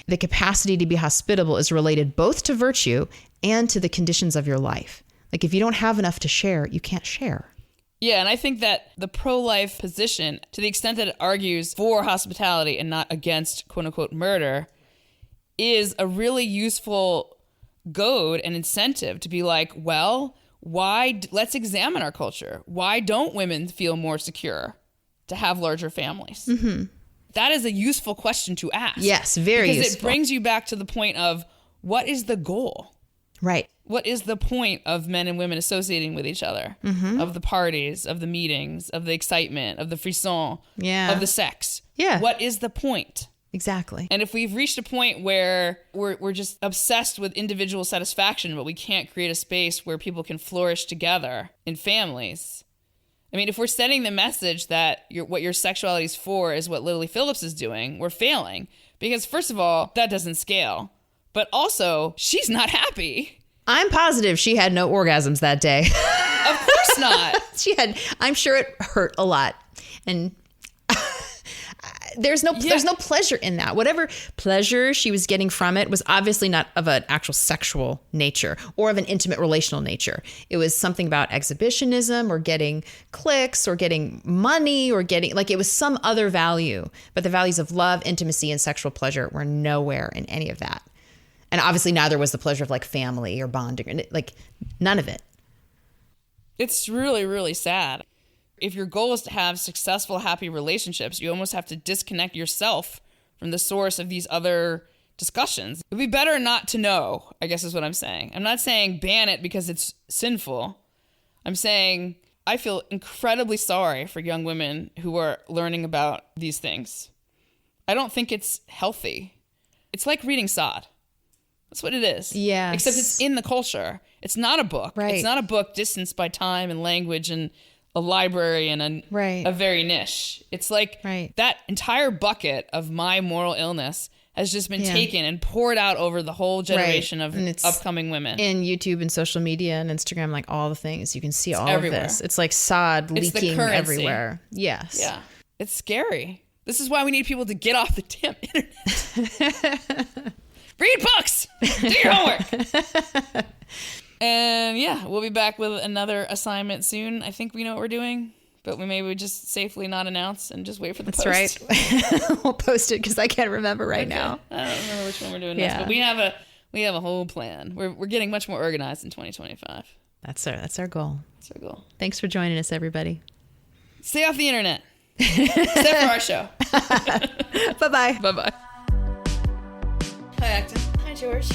The capacity to be hospitable is related both to virtue and to the conditions of your life. Like if you don't have enough to share, you can't share. Yeah, and I think that the pro-life position, to the extent that it argues for hospitality and not against quote-unquote murder, is a really useful goad and incentive to be like, well, let's examine our culture. Why don't women feel more secure to have larger families? Mm-hmm. That is a useful question to ask. Yes, very useful. Because it brings you back to the point of what is the goal? Right. What is the point of men and women associating with each other? Mm-hmm. Of the parties, of the meetings, of the excitement, of the frisson, of the sex? Yeah. What is the point? Exactly. And if we've reached a point where we're just obsessed with individual satisfaction, but we can't create a space where people can flourish together in families. I mean, if we're sending the message that what your sexuality is for is what Lily Phillips is doing, we're failing. Because first of all, that doesn't scale. But also, she's not happy. I'm positive she had no orgasms that day. Of course not. I'm sure it hurt a lot. And there's no pleasure in that. Whatever pleasure she was getting from it was obviously not of an actual sexual nature or of an intimate relational nature. It was something about exhibitionism or getting clicks or getting money or it was some other value. But the values of love, intimacy, and sexual pleasure were nowhere in any of that. And obviously neither was the pleasure of like family or bonding, like none of it. It's really, really sad. If your goal is to have successful, happy relationships, you almost have to disconnect yourself from the source of these other discussions. It would be better not to know, I guess is what I'm saying. I'm not saying ban it because it's sinful. I'm saying I feel incredibly sorry for young women who are learning about these things. I don't think it's healthy. It's like reading Sod. That's what it is. Yes. Except it's in the culture. It's not a book. Right. It's not a book distanced by time and language and a library and a very niche. It's like that entire bucket of my moral illness has just been taken and poured out over the whole generation of upcoming women. In YouTube and social media and Instagram, like all the things, you can see all everywhere. of this. It's like sod leaking everywhere. Yes. Yeah. It's scary. This is why we need people to get off the damn internet. Read books. Do your homework. And yeah, we'll be back with another assignment soon. I think we know what we're doing, but we maybe just safely not announce and just wait for the post. That's right. We'll post it because I can't remember now. I don't remember which one we're doing next, but we have a whole plan. We're getting much more organized in 2025. That's our goal. That's our goal. Thanks for joining us, everybody. Stay off the internet. Except for our show. Bye-bye. Bye-bye. Hi, Acton. Hi, George.